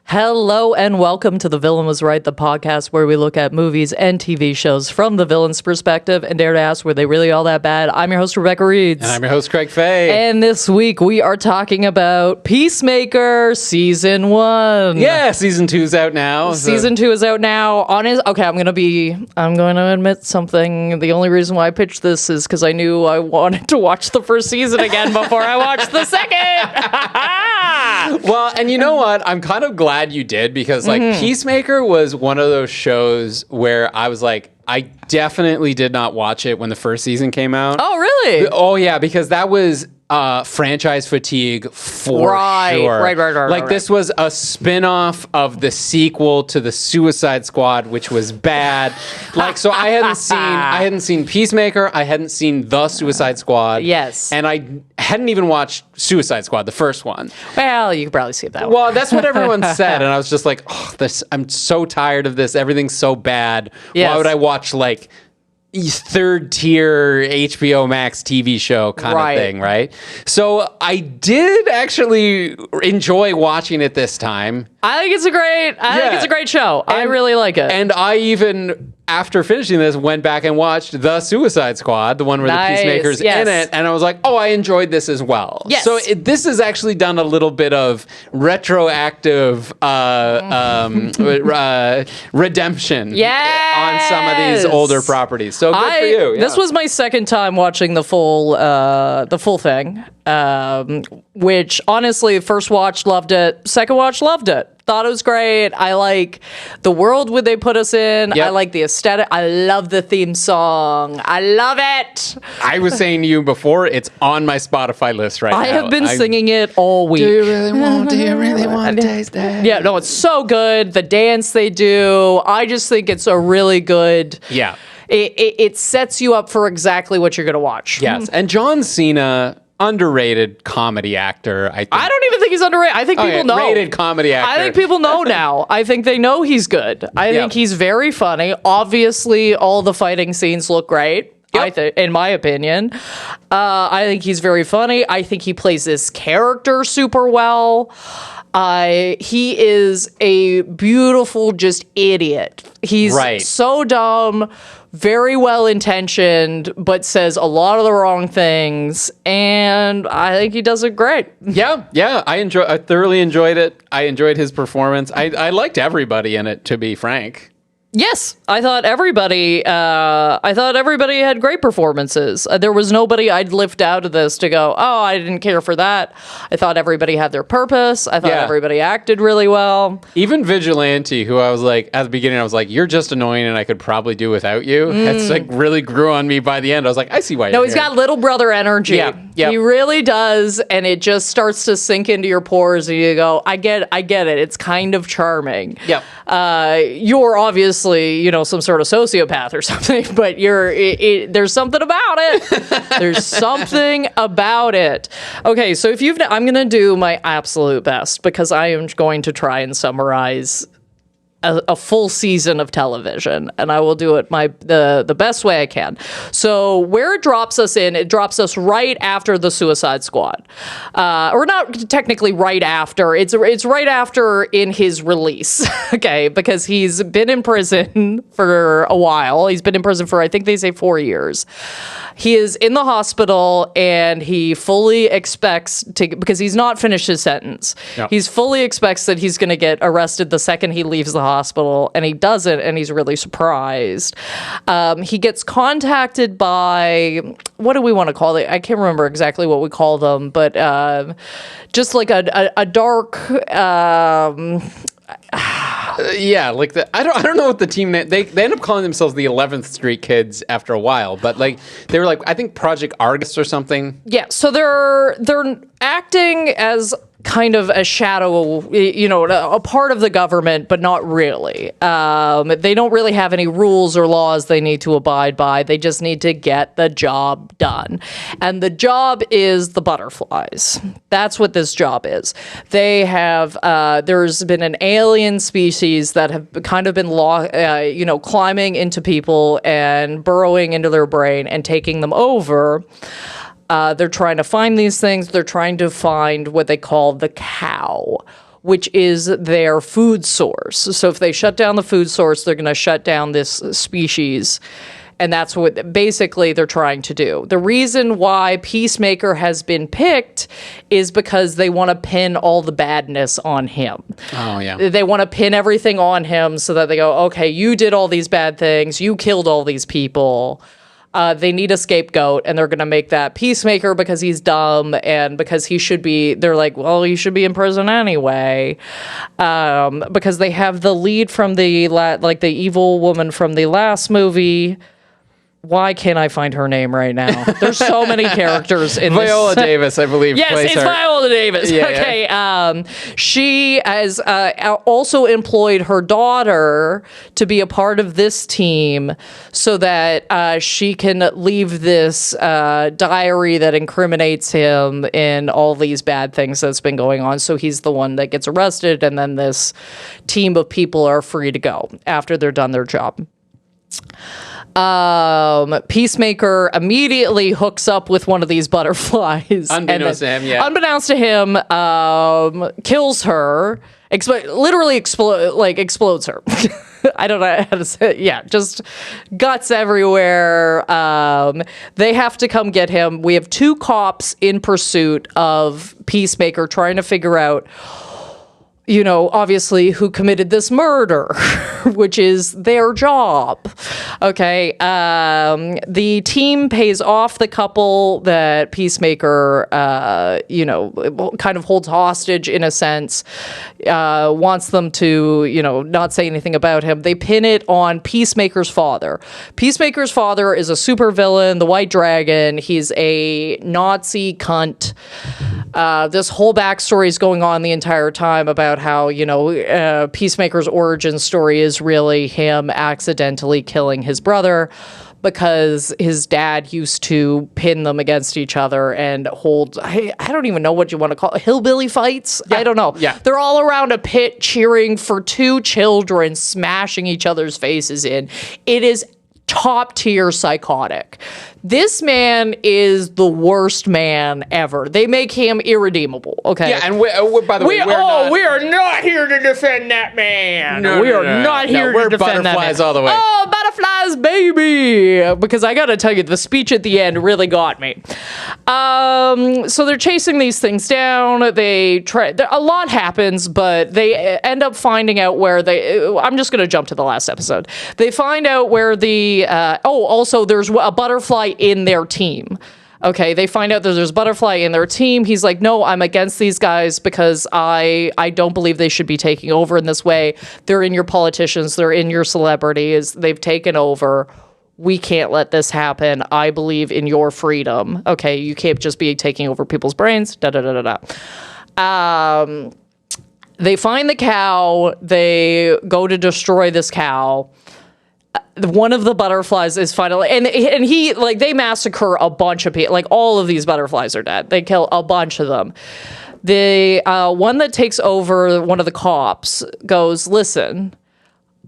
Hello and welcome to The Villain Was Right, the podcast where we look at movies and TV shows from the villain's perspective and dare to ask, were they really all that bad? I'm your host, Rebecca Reeds. And I'm your host, Craig Fay. And this week we are talking about Peacemaker Season 1. Yeah, Season 2's out now. Season 2 is out now. Okay, I'm going to admit something. The only reason why I pitched this is because I knew I wanted to watch the first season again before I watched the second. Well, and you know what? I'm kind of glad you did because Peacemaker was one of those shows where I was like, I definitely did not watch it when the first season came out. Oh, really? Oh, yeah, because that was franchise fatigue for sure. Right. This was a spin-off of the sequel to the Suicide Squad, which was bad. So I hadn't seen Peacemaker, I hadn't seen the Suicide Squad. Yes. And I hadn't even watched Suicide Squad, the first one. Well, you could probably skip that one. Well, that's what everyone said, and I was just like, I'm so tired of this. Everything's so bad. Yes. Why would I watch third tier HBO Max TV show kind of thing, right? So I did actually enjoy watching it this time. I think it's a great show. I really like it. And I even, after finishing this, went back and watched The Suicide Squad, the one where the Peacemaker's in it, and I was like, I enjoyed this as well. Yes. So this has actually done a little bit of retroactive redemption on some of these older properties. So good for you. Yeah. This was my second time watching the full thing, which honestly, first watch, loved it. Second watch, loved it. Thought it was great. I like the world where they put us in. Yep. I like the aesthetic. I love the theme song. I love it. I was saying to you before, it's on my Spotify list right now. I have been singing it all week. Do you really want to taste that? Yeah, no, it's so good. The dance they do. I just think it's a really good... Yeah. It sets you up for exactly what you're going to watch. Yes. And John Cena, underrated comedy actor, I think. I don't even think he's underrated. I think people know. Rated comedy actor. I think people know now. I think they know he's good. I think he's very funny. Obviously, all the fighting scenes look great. Yep. In my opinion, I think he's very funny. I think he plays this character super well. He is a beautiful, just idiot. He's so dumb, very well-intentioned, but says a lot of the wrong things, and I think he does it great. Yeah, I thoroughly enjoyed it. I enjoyed his performance. I liked everybody in it, to be frank. Yes, I thought everybody had great performances. There was nobody I'd lift out of this to go, I didn't care for that. I thought everybody had their purpose. I thought everybody acted really well. Even Vigilante, who I was like, at the beginning, I was like, you're just annoying and I could probably do without you. It's really grew on me by the end. I was like, I see why you're he's got little brother energy. Yeah. He really does, and it just starts to sink into your pores and you go, I get it. It's kind of charming. Yep. You're obviously, some sort of sociopath or something, but there's something about it. There's something about it. Okay, so I'm going to do my absolute best because I am going to try and summarize a full season of television, and I will do it the best way I can. So where it drops us right after the Suicide Squad, or not technically right after. It's right after in his release, okay, because he's been in prison for a while. He's been in prison for, I think they say 4 years. He is in the hospital, and he fully expects because he's not finished his sentence. Yep. He fully expects that he's going to get arrested the second he leaves the hospital, and he doesn't, and he's really surprised. He gets contacted by, what do we want to call it? I can't remember exactly what we call them, but just like a dark... I don't know what the team name. They end up calling themselves the 11th Street Kids after a while, but they were I think Project Argus or something. Yeah, so they're acting as kind of a shadow, a part of the government, but not really. They don't really have any rules or laws they need to abide by. They just need to get the job done. And the job is the butterflies. That's what this job is. They have, there's been an alien species that have kind of been, climbing into people and burrowing into their brain and taking them over. They're trying to find these things. They're trying to find what they call the cow, which is their food source. So if they shut down the food source, they're going to shut down this species. And that's what basically they're trying to do. The reason why Peacemaker has been picked is because they want to pin all the badness on him. Oh, yeah. They want to pin everything on him so that they go, okay, you did all these bad things. You killed all these people. They need a scapegoat, and they're going to make that Peacemaker because he's dumb and because he should be, they're like, well, he should be in prison anyway. Because they have the lead from the evil woman from the last movie. Why can't I find her name right now? There's so many characters in Viola Davis, I believe. Yes, plays it's her. Viola Davis. Yeah, okay. yeah. She has also employed her daughter to be a part of this team so that she can leave this diary that incriminates him in all these bad things that's been going on. So he's the one that gets arrested, and then this team of people are free to go after they're done their job. Peacemaker immediately hooks up with one of these butterflies. Unbeknownst to him, yeah. Unbeknownst to him, kills her. Literally explodes her. I don't know how to say it. Yeah, just guts everywhere. They have to come get him. We have 2 cops in pursuit of Peacemaker trying to figure out, obviously who committed this murder, which is their job. Okay. The team pays off the couple that Peacemaker, kind of holds hostage in a sense, wants them to, not say anything about him. They pin it on Peacemaker's father. Peacemaker's father is a supervillain, the White Dragon. He's a Nazi cunt. This whole backstory is going on the entire time about how, Peacemaker's origin story is really him accidentally killing his brother because his dad used to pin them against each other and hold, I don't even know what you want to call it, hillbilly fights? Yeah, I don't know. Yeah. They're all around a pit cheering for 2 children smashing each other's faces in. It is top tier psychotic. This man is the worst man ever. They make him irredeemable. Okay. Yeah, and by the way, we are not here to defend that man. We are not here to defend that man. Butterflies all the way. Oh, butterflies, baby! Because I gotta tell you, the speech at the end really got me. So they're chasing these things down. They try. A lot happens, but they end up finding out where they. I'm just gonna jump to the last episode. They find out where the. Also, there's a butterfly in their team. Okay, they find out that there's a butterfly in their team. He's like, no, I'm against these guys because I don't believe they should be taking over in this way. They're in your politicians. They're in your celebrities. They've taken over. We can't let this happen. I believe in your freedom. Okay, you can't just be taking over people's brains. Da-da-da-da-da. They find the cow. They go to destroy this cow. One of the butterflies is finally, and he, they massacre a bunch of people. All of these butterflies are dead. They kill a bunch of them. The one that takes over, one of the cops, goes, listen,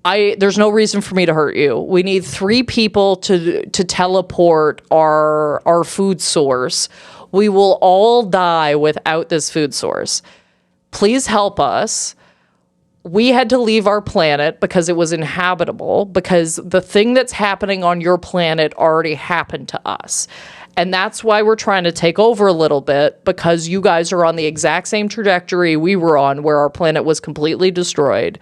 there's no reason for me to hurt you. We need 3 people to teleport our food source. We will all die without this food source. Please help us. We had to leave our planet because it was inhabitable, because the thing that's happening on your planet already happened to us. And that's why we're trying to take over a little bit, because you guys are on the exact same trajectory we were on, where our planet was completely destroyed.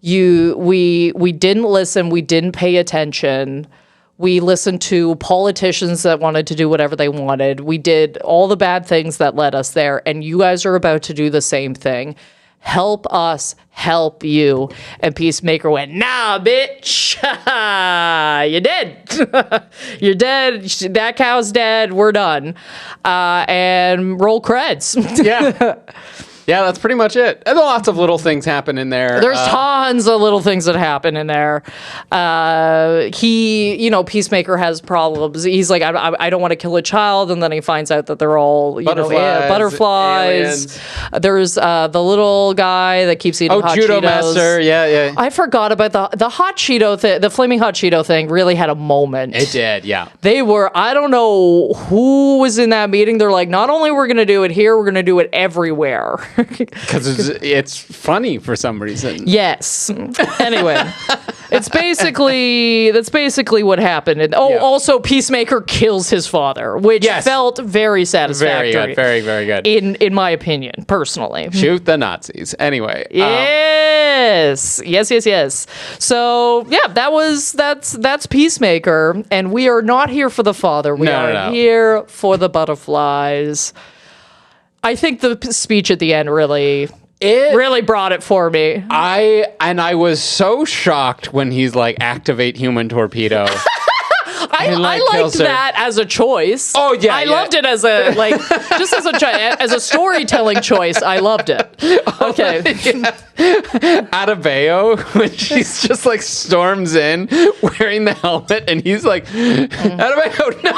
We didn't listen. We didn't pay attention. We listened to politicians that wanted to do whatever they wanted. We did all the bad things that led us there. And you guys are about to do the same thing. Help us help you. And Peacemaker went, nah, bitch. You're dead. You're dead. That cow's dead. We're done. And roll creds. Yeah. Yeah, that's pretty much it. And lots of little things happen in there. There's tons of little things that happen in there. Peacemaker has problems. He's like, I don't want to kill a child, and then he finds out that they're all butterflies. Aliens. There's the little guy that keeps eating hot Judo Cheetos. Master. Yeah. I forgot about the hot Cheeto thing. The flaming hot Cheeto thing really had a moment. It did, yeah. They were, I don't know who was in that meeting. They're like, not only we're going to do it here, we're going to do it everywhere. Because it's funny for some reason. Yes. Anyway, that's basically what happened. And also Peacemaker kills his father, which felt very satisfactory. Very good. Very, very good. In my opinion, personally. Shoot the Nazis. Anyway. Yes. So yeah, that's Peacemaker, and we are not here for the father. We are here for the butterflies. I think the speech at the end really brought it for me. I was so shocked when he's like, activate human torpedo. I liked that as a choice. Oh yeah, I loved it as a just as a storytelling choice. I loved it. Okay, Adebayo, when she's just like storms in wearing the helmet, and he's like, Adebayo, no.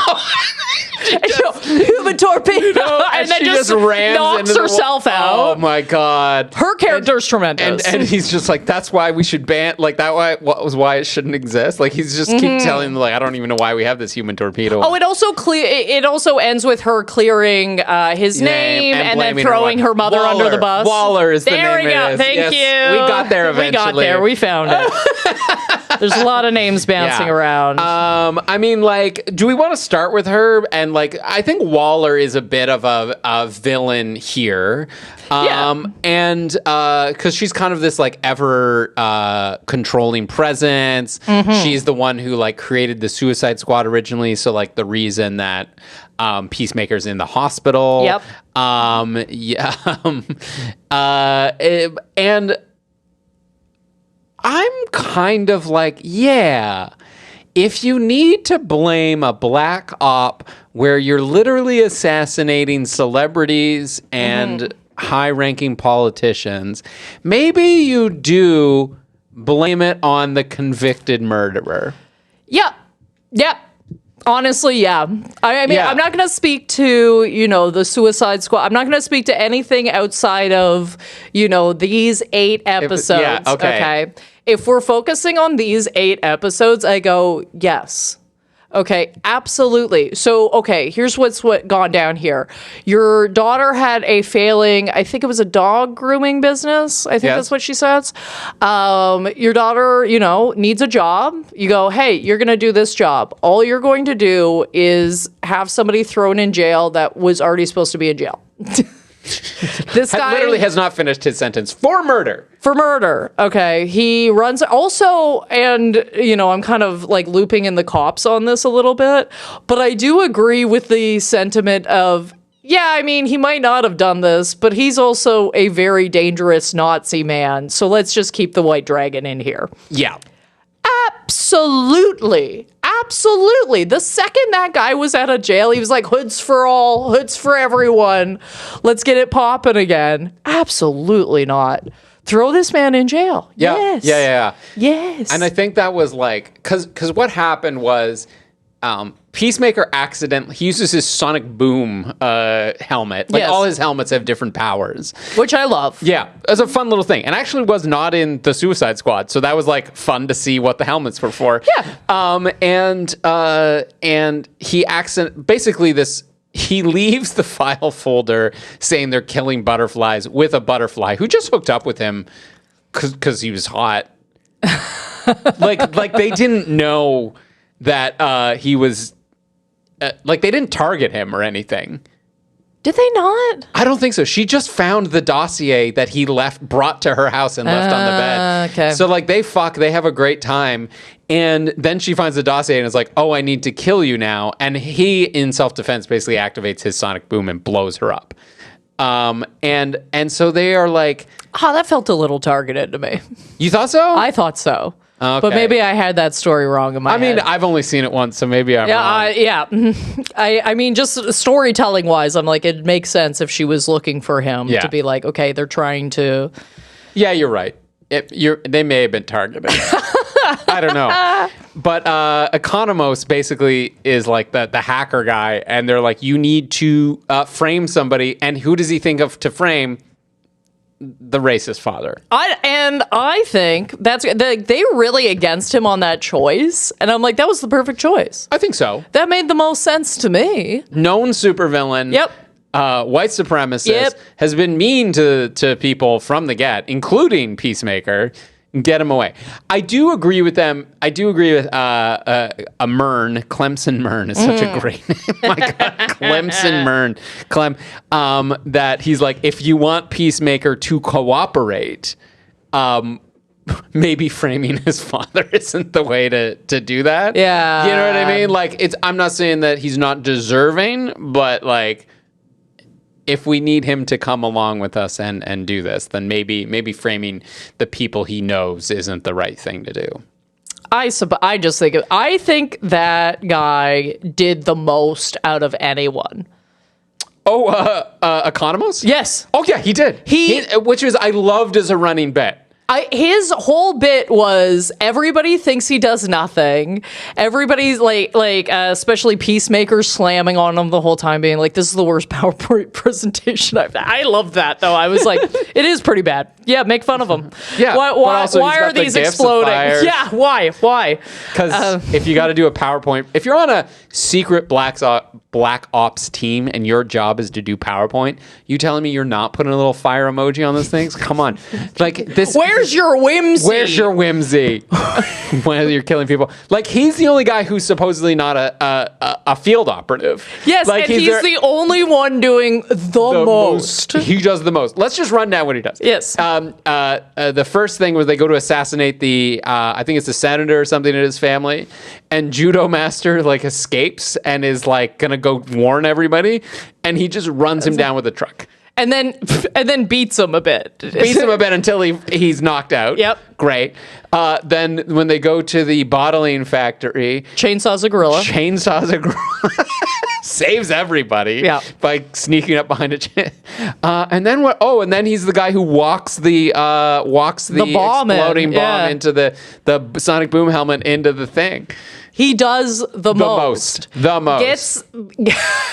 Human torpedo, and then just knocks herself out. Oh my god, her character's tremendous. And he's just like, that's why we should ban why it shouldn't exist. Like he's just keep telling them, like, I don't even know why we have this human torpedo. Oh, it also ends with her clearing his name and then throwing her mother under the bus. Waller is the name. There we go. Thank you. We got there eventually. We got there. We found it. There's a lot of names bouncing around. I mean, like, do we want to start with her? And like, I think Waller is a bit of a villain here. And because she's kind of this like ever controlling presence. She's the one who like created the Suicide Squad originally. So like the reason that Peacemaker's in the hospital. Yep. And I'm kind of like, if you need to blame a black op where you're literally assassinating celebrities and high-ranking politicians, maybe you do blame it on the convicted murderer. Yep. Honestly, yeah. I mean, I'm not going to speak to, the Suicide Squad. I'm not going to speak to anything outside of, these 8 episodes. Okay. If we're focusing on these 8 episodes, I go, yes. Okay, absolutely. So, okay, here's what's gone down here. Your daughter had a failing, I think it was a dog grooming business. I think that's what she says. Your daughter, needs a job. You go, hey, you're going to do this job. All you're going to do is have somebody thrown in jail that was already supposed to be in jail. This guy literally has not finished his sentence for murder. Okay. He runs also, and, I'm kind of like looping in the cops on this a little bit, but I do agree with the sentiment of, he might not have done this, but he's also a very dangerous Nazi man. So let's just keep the White Dragon in here. Yeah. Absolutely. The second that guy was out of jail, he was like, hoods for all, hoods for everyone. Let's get it popping again. Absolutely not. Throw this man in jail. Yeah. Yes. Yes. And I think that was like, because what happened was Peacemaker he uses his sonic boom helmet. Like all his helmets have different powers. Which I love. Yeah. It was a fun little thing. And actually was not in the Suicide Squad. So that was like fun to see what the helmets were for. Yeah. And he leaves the file folder saying they're killing butterflies with a butterfly who just hooked up with him because he was hot. like they didn't know that he was they didn't target him or anything. Did they not? I don't think so. She just found the dossier that he brought to her house and left on the bed. Okay. So like they have a great time. And then she finds the dossier and is like, oh, I need to kill you now. And he, in self-defense, basically activates his sonic boom and blows her up. And so they are like... that felt a little targeted to me. You thought so? I thought so. Okay. But maybe I had that story wrong in my head. I mean, I've only seen it once, so maybe I'm wrong. I mean, just storytelling wise, I'm like, it makes sense if she was looking for him to be like, okay, they're trying to. Yeah, you're right. They may have been targeted. I don't know. But Economos basically is like the hacker guy, and they're like, you need to frame somebody. And who does he think of to frame? The racist father. I think they really against him on that choice. And I'm like, that was the perfect choice. I think so. That made the most sense to me. Known supervillain. Yep. White supremacist, has been mean to people from the get, including Peacemaker. Get him away. I do agree with them. I do agree with Mern. Clemson Mern is such a great name. My God, Clemson Mern. That he's like, if you want Peacemaker to cooperate, maybe framing his father isn't the way to do that. Yeah. You know what I mean? Like, I'm not saying that he's not deserving, but like, if we need him to come along with us and do this, then maybe framing the people he knows isn't the right thing to do. I think that guy did the most out of anyone. Oh, Economos? Yes. Oh yeah, he did. Which was I loved as a running bet. His whole bit was everybody thinks he does nothing. Everybody's like, especially Peacemaker slamming on him the whole time, being like, "This is the worst PowerPoint presentation I've." I loved that though. I was like, "It is pretty bad." Yeah, make fun of him. Yeah. Why are these exploding? Yeah. Why? Because if you got to do a PowerPoint, if you're on a secret Black Ops team and your job is to do PowerPoint, you telling me you're not putting a little fire emoji on those things? Come on, like this. Where's your whimsy? Where's your whimsy? When you're killing people, like he's the only guy who's supposedly not a field operative. Yes, like, and he's the only one doing the most. He does the most. Let's just run down what he does. Yes. The first thing was they go to assassinate I think it's the senator or something in his family, and Judo Master like escapes and is like gonna go warn everybody, and he just runs him down with a truck. And then beats him a bit. Beats him a bit until he's knocked out. Yep. Great. Then when they go to the bottling factory, chainsaws a gorilla. Saves everybody. Yeah. By sneaking up behind and then what? Oh, and then he's the guy who walks the bomb exploding bomb into the sonic boom helmet into the thing. He does the most. The most. And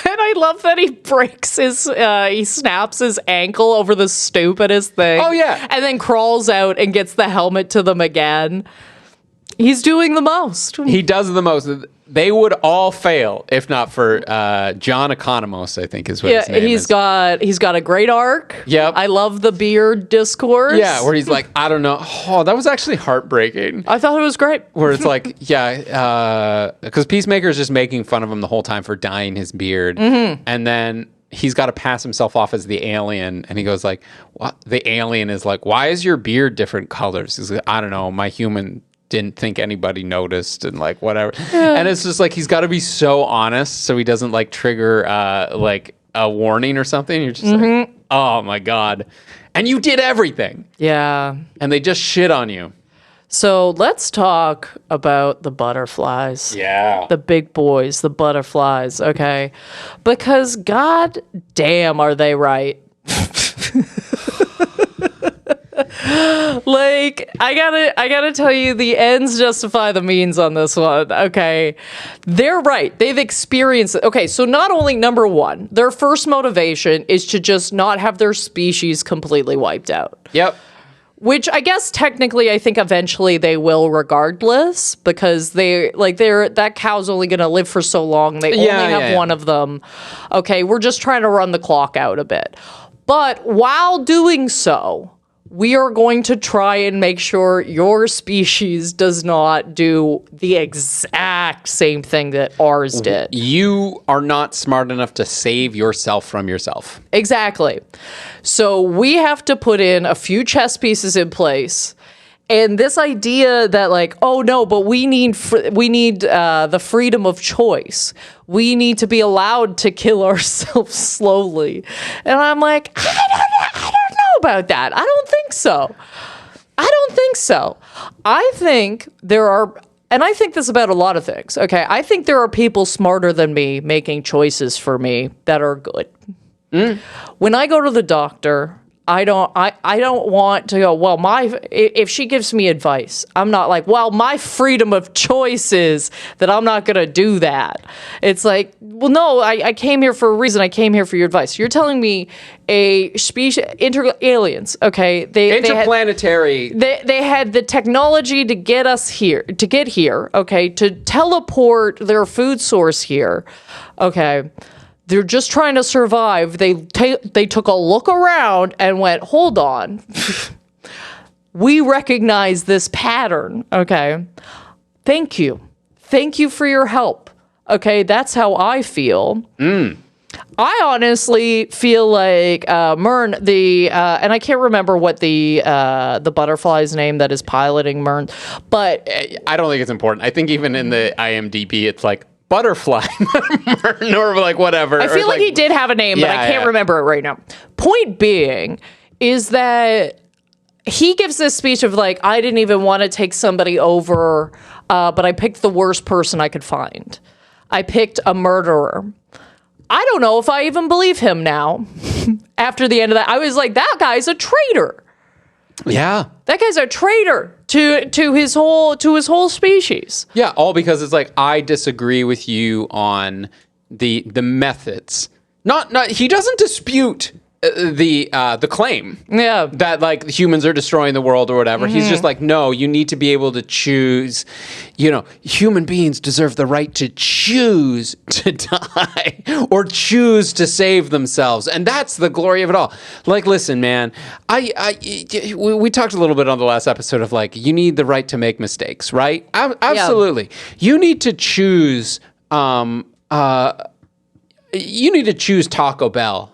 I love that he breaks he snaps his ankle over the stupidest thing. Oh, yeah. And then crawls out and gets the helmet to them again. He's doing the most. He does the most. They would all fail if not for John Economos, I think is what his name is. He's got a great arc. Yep. I love the beard discourse. Yeah, where he's like, I don't know. Oh, that was actually heartbreaking. I thought it was great. Where it's like, because Peacemaker is just making fun of him the whole time for dyeing his beard. Mm-hmm. And then he's got to pass himself off as the alien. And he goes like, what? The alien is like, why is your beard different colors? He's like, I don't know. My human didn't think anybody noticed and like whatever. And it's just like he's got to be so honest so he doesn't like trigger like a warning or something. You're just like, oh my God. And you did everything. Yeah. And they just shit on you. So let's talk about the butterflies. Yeah. The big boys, the butterflies, okay? Because god damn are they right. Like, I gotta tell you, the ends justify the means on this one, okay? They're right. They've experienced it. Okay, so not only, number one, their first motivation is to just not have their species completely wiped out. Yep. Which I guess technically I think eventually they will regardless, because that cow's only going to live for so long. They only have one of them. Okay, we're just trying to run the clock out a bit. But while doing so, we are going to try and make sure your species does not do the exact same thing that ours did. You are not smart enough to save yourself from yourself. Exactly. So we have to put in a few chess pieces in place. And this idea that like, oh no, but we need the freedom of choice. We need to be allowed to kill ourselves slowly. And I'm like, I don't know about that. I don't think so. I don't think so. I think there are, and I think this about a lot of things, okay? I think there are people smarter than me making choices for me that are good. When I go to the doctor, I don't want to go, well, if she gives me advice, I'm not like, well, my freedom of choice is that I'm not going to do that. It's like, well, no, I came here for a reason. I came here for your advice. You're telling me a species, aliens, okay? Interplanetary. They had the technology to get here, okay? To teleport their food source here, okay? They're just trying to survive. They took a look around and went, hold on. We recognize this pattern, okay? Thank you. Thank you for your help. Okay, that's how I feel. I honestly feel like Myrn, and I can't remember what the butterfly's name that is piloting Myrn, but I don't think it's important. I think even in the IMDb, it's like Butterfly, or like whatever. I feel like he did have a name, but I can't remember it right now. Point being is that he gives this speech of like, I didn't even want to take somebody over, but I picked the worst person I could find. I picked a murderer. I don't know if I even believe him now. After the end of that, I was like, that guy's a traitor. Yeah. That guy's a traitor to his whole species. Yeah, all because it's like, I disagree with you on the methods. Not he doesn't dispute the claim. Yeah. That like humans are destroying the world or whatever. He's just like, no, you need to be able to choose. You know, human beings deserve the right to choose to die or choose to save themselves. And that's the glory of it all. Like, listen, man, we talked a little bit on the last episode of like, you need the right to make mistakes, right? Absolutely. Yeah. You need to choose, Taco Bell.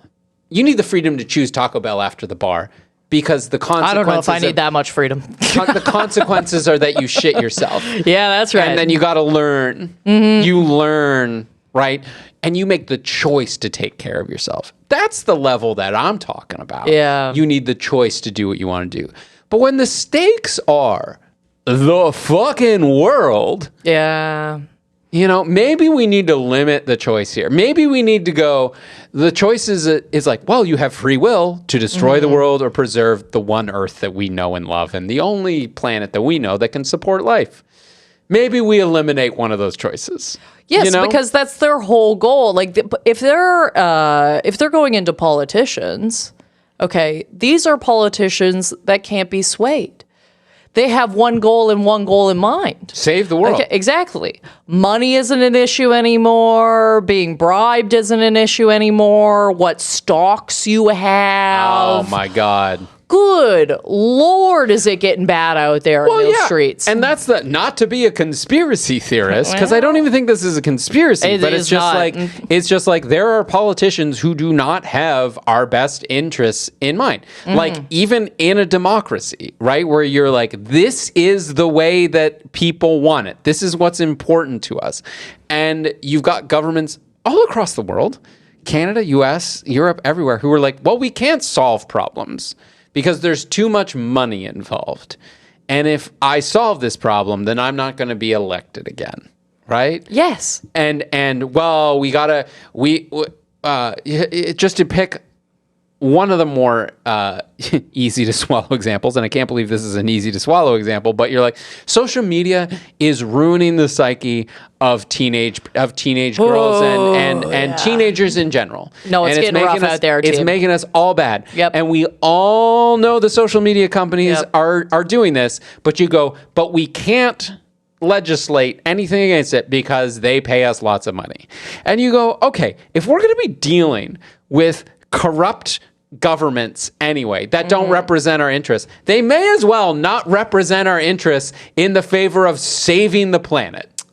You need the freedom to choose Taco Bell after the bar because the consequences... I don't know if I need that much freedom. The consequences are that you shit yourself. Yeah, that's right. And then you got to learn. Mm-hmm. You learn, right? And you make the choice to take care of yourself. That's the level that I'm talking about. Yeah. You need the choice to do what you want to do. But when the stakes are the fucking world... Yeah. You know, maybe we need to limit the choice here. Maybe we need to go, the choice is like, well, you have free will to destroy the world or preserve the one Earth that we know and love and the only planet that we know that can support life. Maybe we eliminate one of those choices. Yes, you know? Because that's their whole goal. Like, if they're going into politicians, okay, these are politicians that can't be swayed. They have one goal and one goal in mind. Save the world. Okay, exactly. Money isn't an issue anymore. Being bribed isn't an issue anymore. What stocks you have. Oh, my God. Good Lord, is it getting bad out there in those streets. And that's not to be a conspiracy theorist, because I don't even think this is a conspiracy, but it's just like there are politicians who do not have our best interests in mind. Like even in a democracy, right? Where you're like, this is the way that people want it. This is what's important to us. And you've got governments all across the world, Canada, US, Europe, everywhere, who are like, well, we can't solve problems because there's too much money involved. And if I solve this problem, then I'm not going to be elected again, right? Yes. And well, just to pick one of the more easy to swallow examples, and I can't believe this is an easy to swallow example, but you're like, social media is ruining the psyche of teenage girls and teenagers in general. No, it's getting rough out there too. It's making us all bad. Yep. And we all know the social media companies are doing this, but you go, but we can't legislate anything against it because they pay us lots of money. And you go, okay, if we're going to be dealing with corrupt governments anyway that don't represent our interests, they may as well not represent our interests in the favor of saving the planet.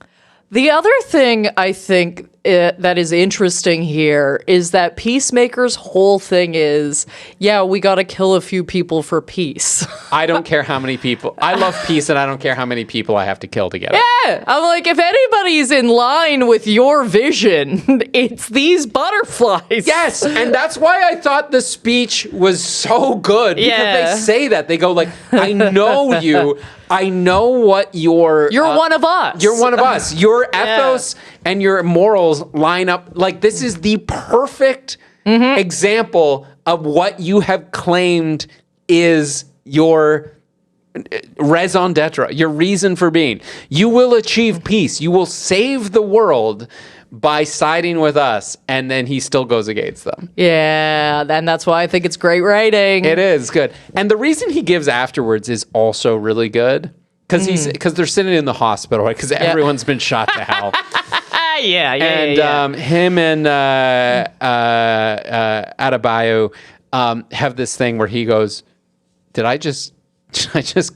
The other thing I think that is interesting here is that Peacemaker's whole thing is, yeah, we got to kill a few people for peace. I don't care how many people. I love peace, and I don't care how many people I have to kill to get it. Yeah, I'm like, if anybody's in line with your vision, it's these butterflies. Yes, and that's why I thought the speech was so good, because Yeah. they say that. They go like, I know you. I know what You're one of us. You're one of us. Your ethos and your morals line up. Like, this is the perfect example of what you have claimed is your raison d'etre, your reason for being. You will achieve peace. You will save the world by siding with us, and then he still goes against them. Yeah, and that's why I think it's great writing. It is good. And the reason he gives afterwards is also really good, because they're sitting in the hospital, right? Because everyone's been shot to hell. Yeah. Him and Adebayo have this thing where he goes, did I just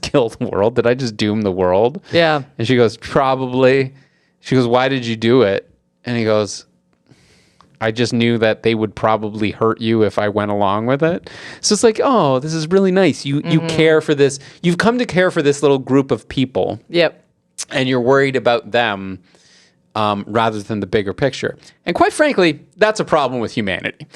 kill the world? Did I just doom the world? Yeah. And she goes, probably. She goes, why did you do it? And he goes, I just knew that they would probably hurt you if I went along with it. So it's like, oh, this is really nice. You care for this. You've come to care for this little group of people. Yep. And you're worried about them rather than the bigger picture. And quite frankly, that's a problem with humanity.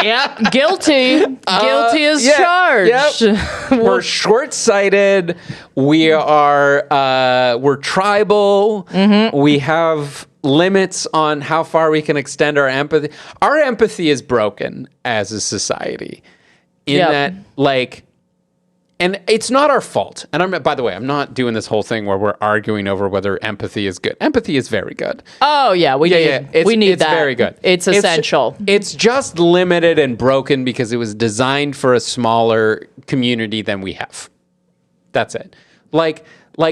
Yeah. Guilty. Guilty as charged. Yep. We're short-sighted. We're tribal. We have limits on how far we can extend our empathy. Our empathy is broken as a society in that, like, and it's not our fault. And by the way, I'm not doing this whole thing where we're arguing over whether empathy is good. Empathy is very good. Oh yeah, we need It's that. very good. It's essential. It's just limited and broken because it was designed for a smaller community than we have. That's it. Like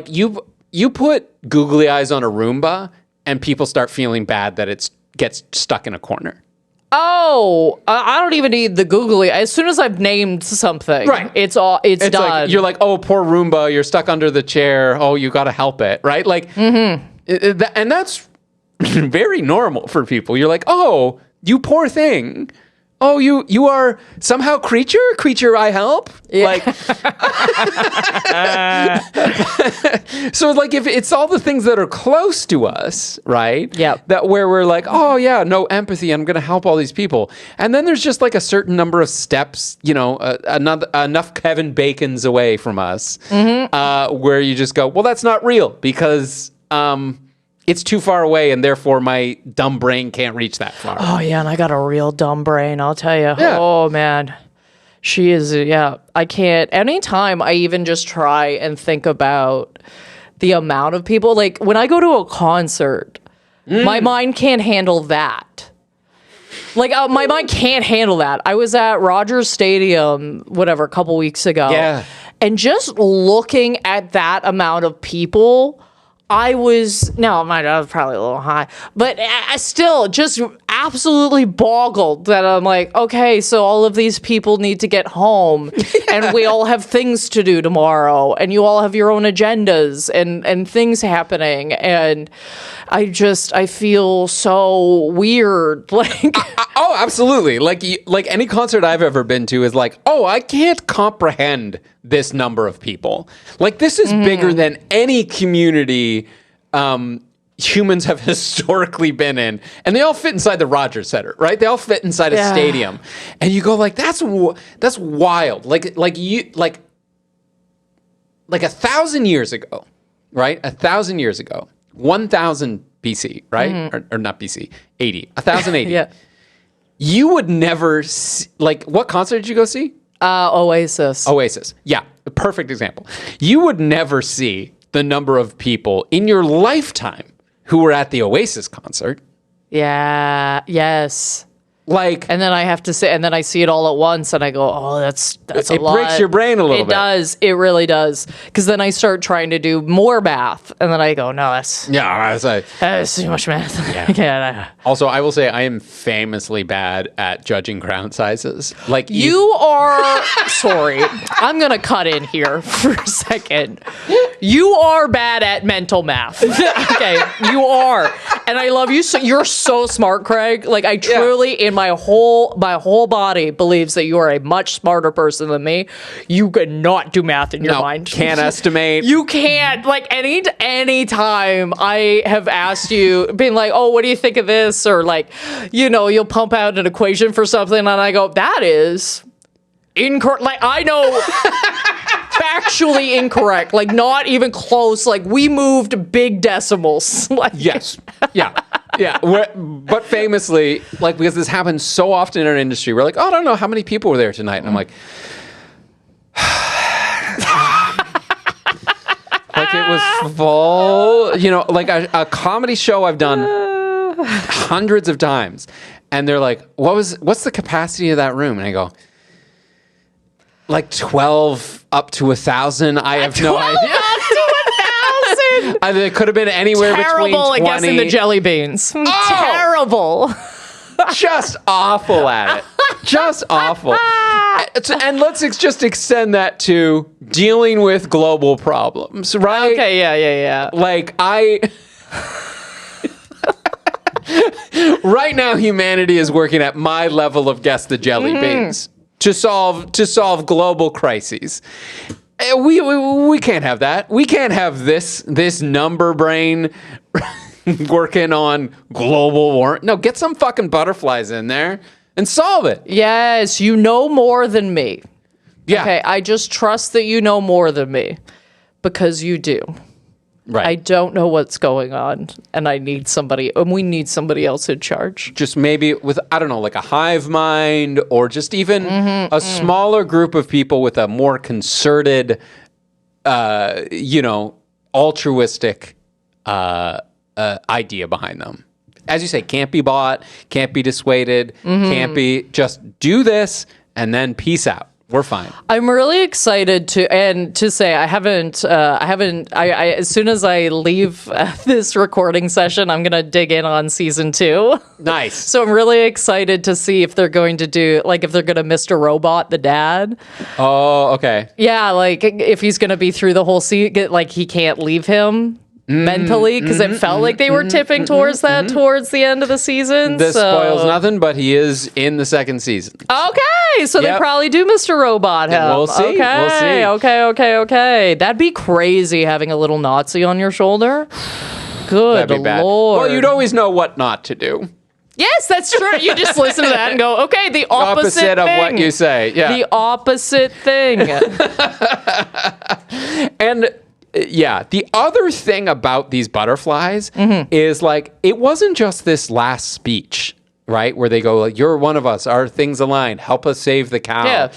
you put googly eyes on a Roomba and people start feeling bad that it gets stuck in a corner. Oh, I don't even need the googly. As soon as I've named something, right. It's done. Like, you're like, oh, poor Roomba, you're stuck under the chair. Oh, you got to help it, right? Like, and that's very normal for people. You're like, oh, you poor thing. Oh, you are somehow creature I help. Yeah. Like, so like if it's all the things that are close to us, right? Yeah. That where we're like, oh yeah, no empathy. I'm going to help all these people. And then there's just like a certain number of steps, enough Kevin Bacons away from us, where you just go, well, that's not real because, it's too far away, and therefore my dumb brain can't reach that far. Oh, yeah, and I got a real dumb brain, I'll tell you. Yeah. Oh, man. She is, I can't. Anytime I even just try and think about the amount of people, like when I go to a concert, my mind can't handle that. Like, my mind can't handle that. I was at Rogers Stadium, a couple weeks ago. Yeah. And just looking at that amount of people, I was probably a little high, but I still just absolutely boggled that I'm like, okay, so all of these people need to get home and we all have things to do tomorrow and you all have your own agendas and things happening. And I feel so weird. Like, oh, absolutely. Like any concert I've ever been to is like, oh, I can't comprehend this number of people. Like, this is bigger than any community humans have historically been in, and they all fit inside the Rogers Center, right? They all fit inside a stadium, and you go like, that's wild. Like 1,000 years ago, right? 1,000 years ago, 1000 BC, right? Or not BC, 1080. yeah. You would never see, like, what concert did you go see? Oasis. Yeah, a perfect example. You would never see the number of people in your lifetime who were at the Oasis concert. Yeah. Yes. Like, And then I have to say, and then I see it all at once, and I go, "Oh, that's a lot." it breaks your brain a little bit. It does. It really does. Because then I start trying to do more math, and then I go, "No, that's too much math." Yeah. I can't. Also, I will say I am famously bad at judging crown sizes. Like You are sorry. I'm gonna cut in here for a second. You are bad at mental math. Okay, you are, and I love you. So you're so smart, Craig. Like I truly, in my whole body believes that you are a much smarter person than me. You cannot do math in your mind. Can't estimate. You can't. Like any time I have asked you, being like, "Oh, what do you think of this?" Or like, you'll pump out an equation for something, and I go, "That is incorrect." Like I know. Factually incorrect, like not even close. Like we moved big decimals. Like, Yes. Yeah. Yeah. But famously, like, because this happens so often in our industry, we're like, oh, I don't know how many people were there tonight. And I'm like, like it was full, like a comedy show I've done hundreds of times. And they're like, what's the capacity of that room? And I go, like 12 up to 1,000. I have no idea. Up to 1,000. It could have been anywhere between 20. Terrible at guessing the jelly beans. Terrible. Just awful at it. Just awful. And let's just extend that to dealing with global problems, right? Okay, yeah. Like right now, humanity is working at my level of guess the jelly beans to solve global crises. We can't have that. We can't have this number brain working on global warming. No, get some fucking butterflies in there and solve it. Yes, you know more than me. Yeah. Okay, I just trust that you know more than me because you do. Right. I don't know what's going on, and we need somebody else in charge. Just maybe with, I don't know, like a hive mind or just even a smaller group of people with a more concerted, altruistic idea behind them. As you say, can't be bought, can't be dissuaded, can't be, just do this and then peace out. We're fine. I'm really excited to say I haven't as soon as I leave this recording session, I'm going to dig in on season 2. Nice. So I'm really excited to see if they're going to do, like, if they're going to Mr. Robot the dad. Oh, okay. Yeah, like if he's going to be through the whole season, like he can't leave him mentally, because it felt like they were tipping towards that towards the end of the season. This spoils nothing, but he is in the second season. Okay, so they probably do Mr. Robot him. We'll see. Okay, we'll see. Okay. That'd be crazy having a little Nazi on your shoulder. Good That'd be bad. Lord. Well, you'd always know what not to do. Yes, that's true. You just listen to that and go, okay, the opposite of thing. what you say. Yeah. The opposite thing. And yeah, the other thing about these butterflies is like, it wasn't just this last speech, right? Where they go, like, you're one of us, our things aligned, help us save the cow. Yeah.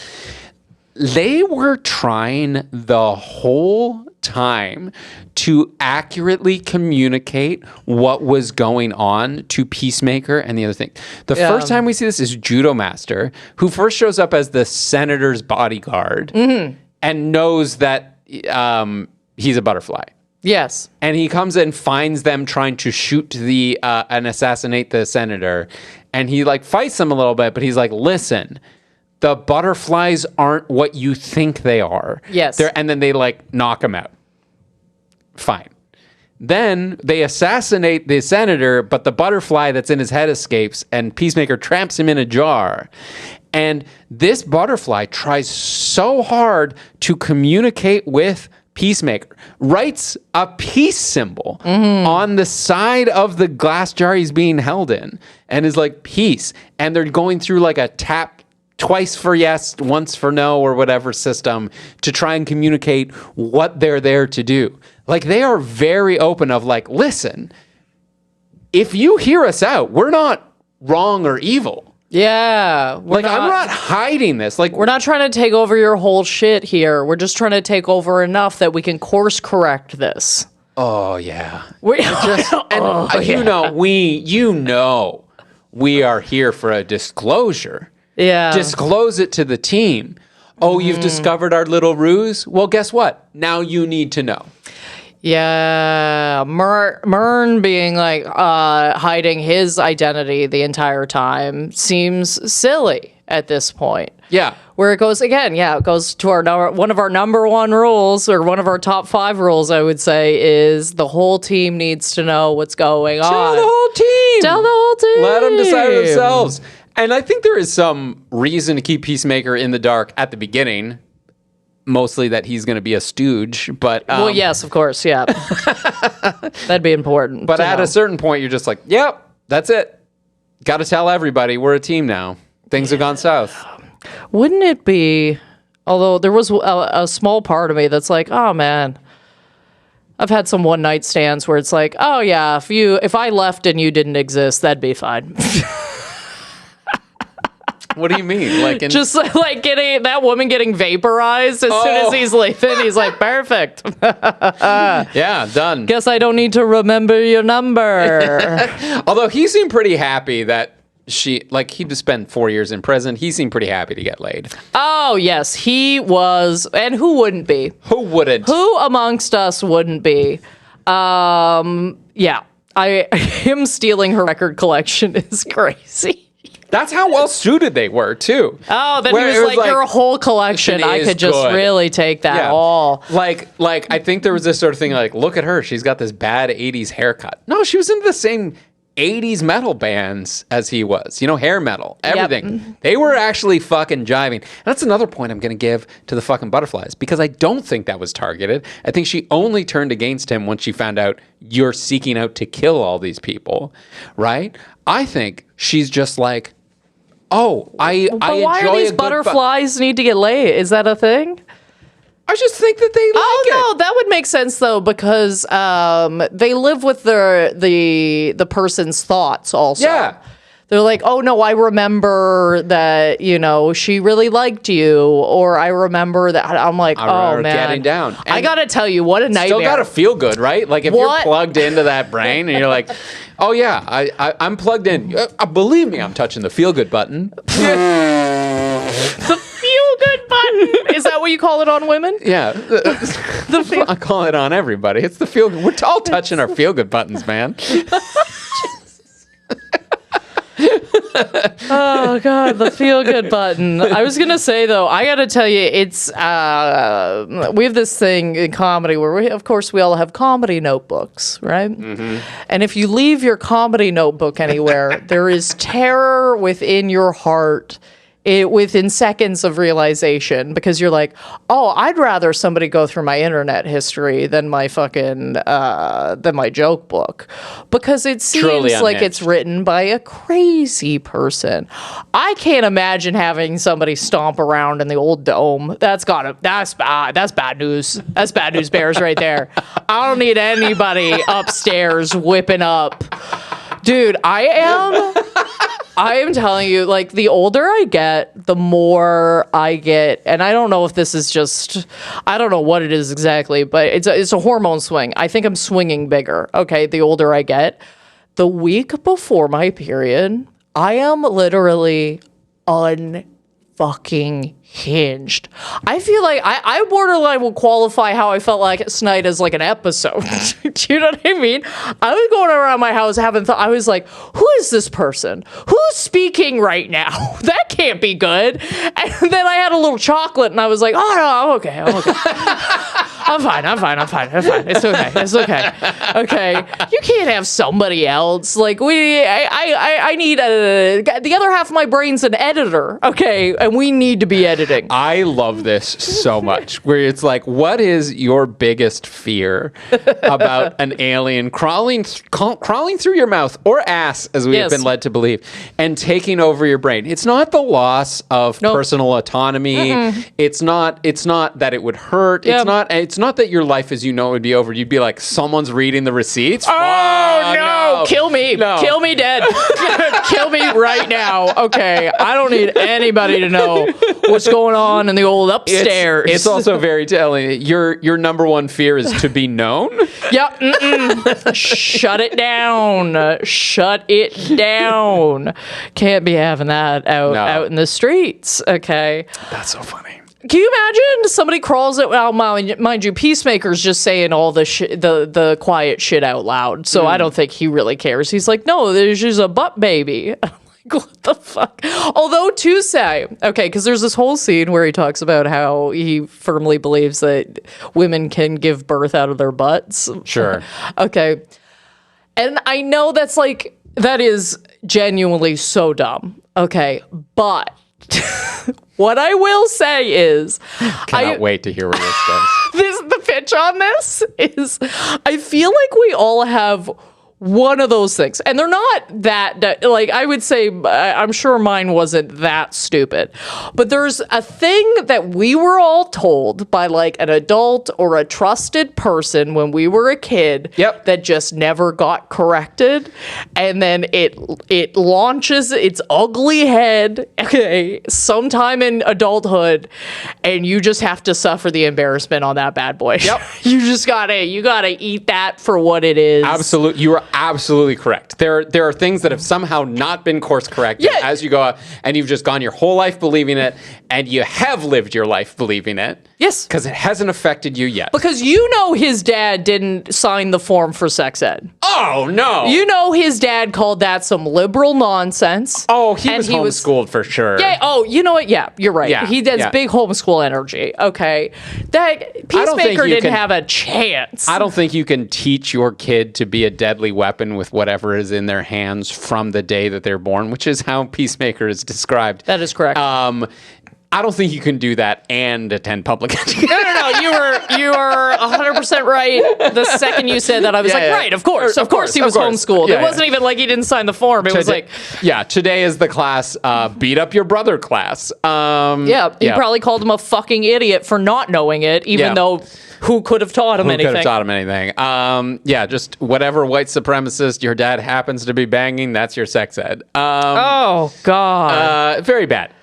They were trying the whole time to accurately communicate what was going on to Peacemaker and the other thing. The first time we see this is Judo Master, who first shows up as the senator's bodyguard and knows that he's a butterfly. Yes. And he comes in, finds them trying to shoot and assassinate the senator. And he like fights them a little bit, but he's like, listen, the butterflies aren't what you think they are. Yes. And then they like knock him out. Fine. Then they assassinate the senator, but the butterfly that's in his head escapes and Peacemaker traps him in a jar. And this butterfly tries so hard to communicate with Peacemaker, writes a peace symbol on the side of the glass jar he's being held in and is like, peace. And they're going through like a tap twice for yes, once for no, or whatever system to try and communicate what they're there to do. Like, they are very open of like, listen, if you hear us out, we're not wrong or evil. Yeah. I'm not hiding this. Like, we're not trying to take over your whole shit here. We're just trying to take over enough that we can course correct this. oh yeah. We, You know, we are here for a disclosure. Yeah. Disclose it to the team. Oh, you've discovered our little ruse? Well, guess what? Now you need to know. Yeah, Myrn being like hiding his identity the entire time seems silly at this point. Yeah. Where it goes again, it goes to one of our number one rules, or one of our top 5 rules, I would say, is the whole team needs to know what's going on. Tell the whole team. Tell the whole team. Let them decide themselves. And I think there is some reason to keep Peacemaker in the dark at the beginning. Mostly that he's going to be a stooge, but... well, yes, of course, yeah. That'd be important. But at a certain point, you're just like, yep, that's it. Got to tell everybody we're a team now. Things have gone south. Wouldn't it be... Although there was a small part of me that's like, oh, man. I've had some one-night stands where it's like, oh, yeah, if I left and you didn't exist, that'd be fine. What do you mean? Just like getting that woman getting vaporized as soon as he's leaving. He's like, perfect. Yeah, done. Guess I don't need to remember your number. Although he seemed pretty happy that he'd spent 4 years in prison. He seemed pretty happy to get laid. Oh, yes, he was. And who wouldn't be? Who wouldn't? Who amongst us wouldn't be? Yeah. Him stealing her record collection is crazy. That's how well suited they were, too. Oh, then he was like, your whole collection, I could just really take that all. Like, I think there was this sort of thing like, look at her, she's got this bad 80s haircut. No, she was into the same 80s metal bands as he was. Hair metal, everything. Yep. They were actually fucking jiving. And that's another point I'm going to give to the fucking Butterflies, because I don't think that was targeted. I think she only turned against him when she found out you're seeking out to kill all these people, right? I think she's just like, oh, I why enjoy are these butterflies need to get laid? Is that a thing? I just think that they like it. Oh, no, that would make sense, though, because they live with the person's thoughts also. Yeah. They're like, oh, no, I remember that, she really liked you, or I remember that. I'm like, oh, man. Getting down. I got to tell you, what a nightmare. Still got to feel good, right? Like, if you're plugged into that brain and you're like, oh, yeah, I'm plugged in. Believe me, I'm touching the feel-good button. The feel-good button. Is that what you call it on women? Yeah. I call it on everybody. It's the feel-good. We're all touching our feel-good buttons, man. Oh God, the feel good button. I was gonna say though, I gotta tell you, it's we have this thing in comedy where we all have comedy notebooks, right? Mm-hmm. And if you leave your comedy notebook anywhere, there is terror within your heart. Within seconds of realization, because you're like, oh, I'd rather somebody go through my internet history than my fucking than my joke book, because it seems like it's written by a crazy person. I can't imagine having somebody stomp around in the old dome. That's bad news. That's bad news bears right there. I don't need anybody upstairs whipping up. Dude, I am telling you, like, the older I get, the more I get, and I don't know if this is just, I don't know what it is exactly, but it's a hormone swing. I think I'm swinging bigger, okay, the older I get. The week before my period, I am literally unfucking hinged. I feel like I borderline will qualify how I felt like tonight as like an episode. Do you know what I mean? I was going around my house having thought. I was like, who is this person? Who's speaking right now? That can't be good. And then I had a little chocolate and I was like, oh no, I'm okay. I'm fine. It's okay. Okay. You can't have somebody else. Like I need the other half of my brain's an editor. Okay. And we need to be editing. I love this so much, where it's like, what is your biggest fear about an alien crawling through your mouth or ass, as we have been led to believe, and taking over your brain? It's not the loss of personal autonomy. Mm-mm. It's not that it would hurt. Yep. It's not that your life as you know it would be over. You'd be like, someone's reading the receipts. Oh no, kill me. me. No. Kill me dead. Kill me right now. Okay. I don't need anybody to know what's going on in the old upstairs. It's also very telling. Your number one fear is to be known. Yep. Shut it down. Shut it down. Can't be having that out in the streets. Okay. That's so funny. Can you imagine somebody crawls it? Well, mind you, Peacemaker's just saying all the quiet shit out loud. So I don't think he really cares. He's like, no, there's just a butt baby. I'm like, what the fuck? Although to say, okay, because there's this whole scene where he talks about how he firmly believes that women can give birth out of their butts. Sure. Okay. And I know that is genuinely so dumb. Okay. But what I will say is, Cannot wait to hear where this goes. the pitch on this is, I feel like we all have one of those things, and they're not that like, I would say, I'm sure mine wasn't that stupid, but there's a thing that we were all told by like an adult or a trusted person when we were a kid. Yep. That just never got corrected, and then it launches its ugly head, okay, sometime in adulthood, and you just have to suffer the embarrassment on that bad boy. Yep. You gotta eat that for what it is. Absolutely, you are absolutely correct. There are things that have somehow not been course corrected as you go out, and you've just gone your whole life believing it, and you have lived your life believing it. Yes. Because it hasn't affected you yet. Because his dad didn't sign the form for sex ed. Oh, no. His dad called that some liberal nonsense. Oh, he was homeschooled for sure. Yeah. Oh, you know what? Yeah, you're right. Yeah, He has big homeschool energy. Okay. That Peacemaker didn't have a chance. I don't think you can teach your kid to be a deadly weapon with whatever is in their hands from the day that they're born, which is how Peacemaker is described. That is correct. I don't think you can do that and attend public education. No. You were 100% right. The second you said that, I was right, of course. Of course he was homeschooled. It wasn't even like he didn't sign the form. It was like... Yeah, today is the class, beat up your brother class. He probably called him a fucking idiot for not knowing it, even though... Who could have taught him anything? Who could have taught him anything? Just whatever white supremacist your dad happens to be banging, that's your sex ed. Oh, God. Very bad.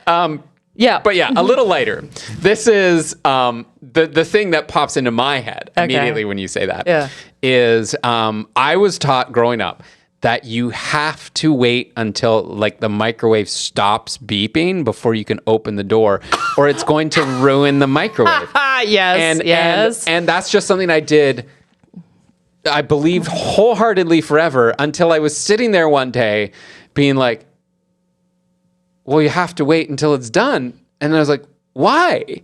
Yeah. But yeah, a little later. This is the thing that pops into my head immediately when you say that. Is I was taught growing up that you have to wait until like the microwave stops beeping before you can open the door, or it's going to ruin the microwave. Yes. And that's just something I did, I believed wholeheartedly forever, until I was sitting there one day being like, well, you have to wait until it's done. And I was like, why?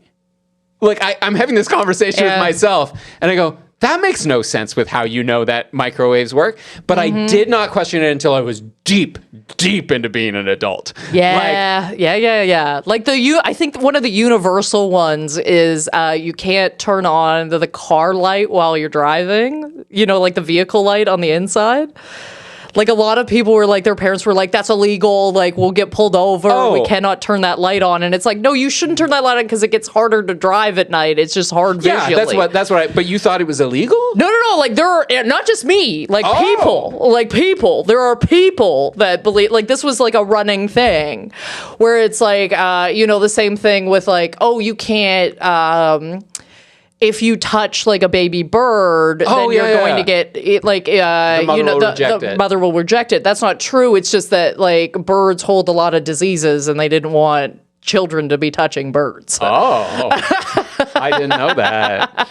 Like, I'm having this conversation with myself, and I go, that makes no sense with how you know that microwaves work. But I did not question it until I was deep into being an adult. Yeah. Like I think one of the universal ones is you can't turn on the car light while you're driving. Like the vehicle light on the inside. Like a lot of people were like, their parents were like, that's illegal. Like, we'll get pulled over. We cannot turn that light on. And it's like, no, you shouldn't turn that light on because it gets harder to drive at night. It's just hard visually. Yeah, that's what but you thought it was illegal? No. Like there are, not just me, like people. There are people that believe, like this was like a running thing where it's like, the same thing with like, oh, you can't, if you touch like a baby bird, then you're going to get it, like the mother will reject it. That's not true. It's just that like birds hold a lot of diseases, and they didn't want children to be touching birds. Oh, I didn't know that.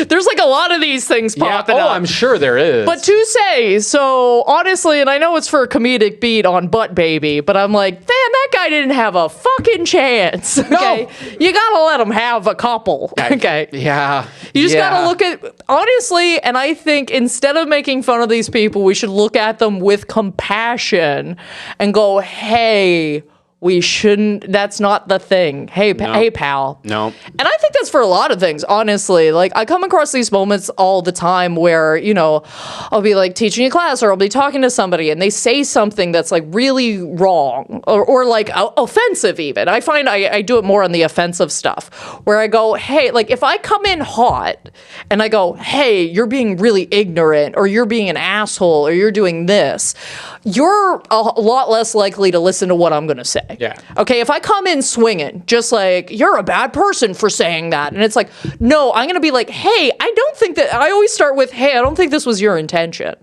There's like a lot of these things popping up. I'm sure there is. But to say, so honestly, and I know it's for a comedic beat on Butt Baby, but I'm like, damn, that guy didn't have a fucking chance. Okay, you gotta let him have a couple. Okay, yeah, you just gotta look at, honestly, and I think instead of making fun of these people, we should look at them with compassion and go, hey, We shouldn't. That's not the thing. Hey, hey, pal. No. And I think that's for a lot of things, honestly. Like, I come across these moments all the time where, you know, I'll be like teaching a class or I'll be talking to somebody and they say something that's like really wrong or like offensive even. I find I do it more on the offensive stuff where I go, hey, like if I come in hot and I go, hey, you're being really ignorant or you're being an asshole or you're doing this, you're a lot less likely to listen to what I'm going to say. Yeah. Okay, if I come in swinging, just like, you're a bad person for saying that. And it's like, no, I'm going to be like, hey, I don't think that, I always start with, hey, I don't think this was your intention.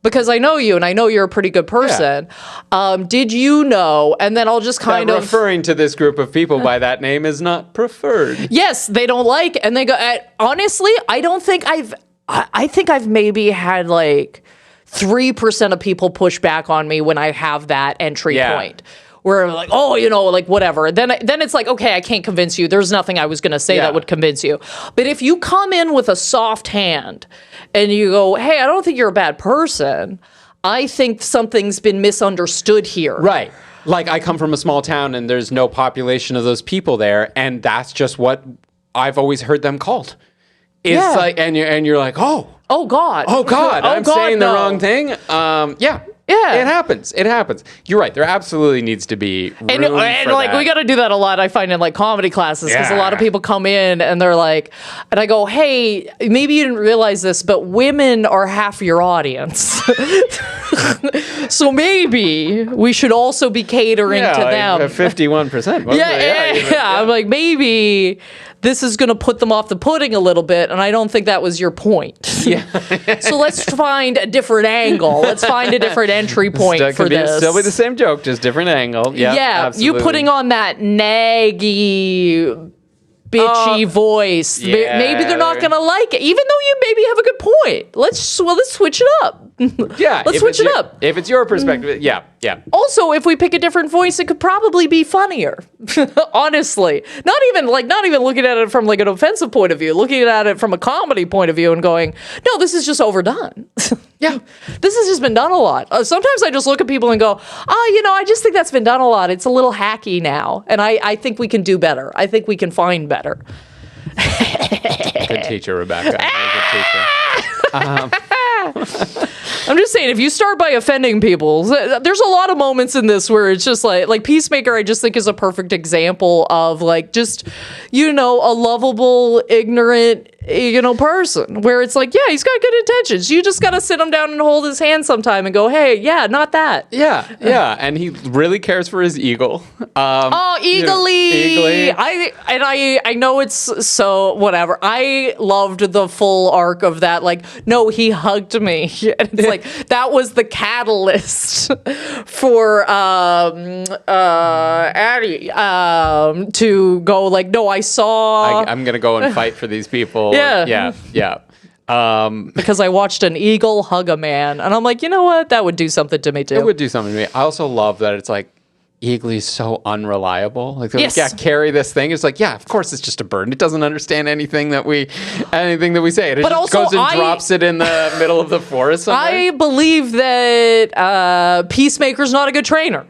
Because I know you and I know you're a pretty good person. Yeah. Did you know? And then I'll just kind of... referring to this group of people by that name is not preferred. Yes, they don't like, and they go, honestly, I don't think I think I've maybe had like 3% of people push back on me when I have that entry point. Where like, oh, you know, like whatever. Then it's like, okay, I can't convince you. There's nothing I was going to say that would convince you. But if you come in with a soft hand and you go, hey, I don't think you're a bad person. I think something's been misunderstood here. Right. Like I come from a small town and there's no population of those people there. And that's just what I've always heard them called. It's like, and you're like, oh God, I'm saying the wrong thing. Yeah, it happens. You're right. There absolutely needs to be room and like that. We got to do that a lot. I find in like comedy classes because a lot of people come in and they're like, and I go, hey, maybe you didn't realize this, but women are half your audience, so maybe we should also be catering to them. 51%. Yeah. I'm like, maybe this is going to put them off the pudding a little bit, and I don't think that was your point. Yeah. So let's find a different angle. Let's find a different entry point for this. Still be the same joke, just different angle. Yeah, absolutely. You putting on that naggy, bitchy voice. Yeah. Maybe they're not going to like it, even though you maybe have a good point. Let's switch it up. Yeah, let's switch it up. If it's your perspective, yeah. Also, if we pick a different voice, it could probably be funnier. Honestly, not even looking at it from like an offensive point of view, looking at it from a comedy point of view, and going, no, this is just overdone. Yeah, this has just been done a lot. Sometimes I just look at people and go, I just think that's been done a lot. It's a little hacky now, and I think we can do better. I think we can find better. Good teacher, Rebecca. Good teacher. I'm just saying, if you start by offending people, there's a lot of moments in this where it's just like Peacemaker, I just think is a perfect example of like just, a lovable, ignorant, person where it's like, yeah, he's got good intentions. You just got to sit him down and hold his hand sometime and go, hey, yeah, not that. Yeah. And he really cares for his eagle. Eagly. I know it's so whatever. I loved the full arc of that. Like, no, he hugged me. And it's like, that was the catalyst for Addie to go like, no, I saw. I'm going to go and fight for these people. Yeah. Because I watched an eagle hug a man, and I'm like, you know what? That would do something to me too. It would do something to me. I also love that it's like, Eagly's so unreliable. Like, carry this thing. It's like, yeah, of course it's just a bird. It doesn't understand anything that we say. It just goes and drops it in the middle of the forest somewhere. I believe that Peacemaker's not a good trainer.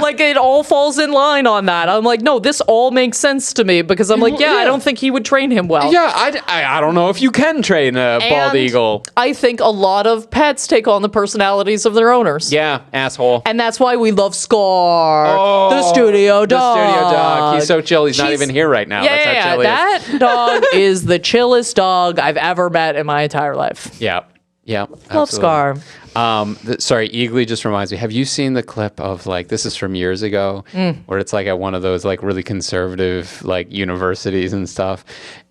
Like, it all falls in line on that. I'm like, no, this all makes sense to me because I'm like, I don't think he would train him well. Yeah, I don't know if you can train a bald eagle. I think a lot of pets take on the personalities of their owners. Yeah, asshole. And that's why we love Scar, the studio dog. He's so chill. He's not even here right now. That's how chill that dog is the chillest dog I've ever met in my entire life. Yeah. Love Scar. Sorry, Eagly just reminds me. Have you seen the clip of like, this is from years ago, where it's like at one of those like really conservative like universities and stuff,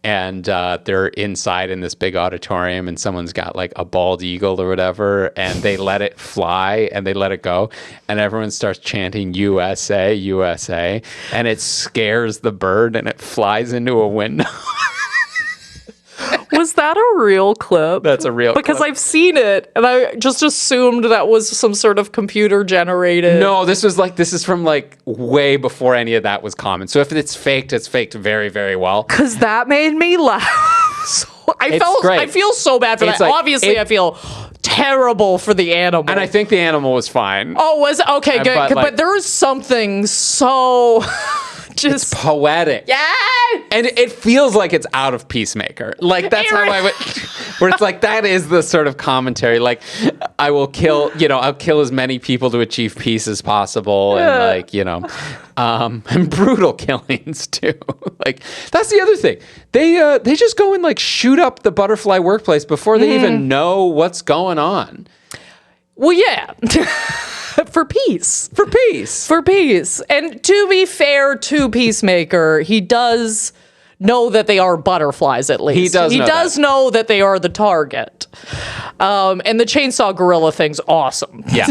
and they're inside in this big auditorium, and someone's got like a bald eagle or whatever, and they let it fly and they let it go, and everyone starts chanting USA, USA, and it scares the bird and it flies into a window. Was that a real clip? That's a real clip. Because I've seen it, and I just assumed that was some sort of computer generated. No, this is from like way before any of that was common. So if it's faked very, very well. Because that made me laugh. I feel so bad for that. Like, obviously, I feel terrible for the animal. And I think the animal was fine. Oh, was it? Okay, good. But there was something so just poetic. Yeah. And it feels like it's out of Peacemaker. Like, that's how I would... Where it's like, that is the sort of commentary. Like, I will kill, I'll kill as many people to achieve peace as possible. And, and brutal killings, too. Like, that's the other thing. They just go and, like, shoot up the butterfly workplace before they even know what's going on. Well, yeah. For peace. For peace. For peace. And to be fair to Peacemaker, he does know that they are butterflies, at least. He does know that they are the target. And the chainsaw gorilla thing's awesome. Yeah.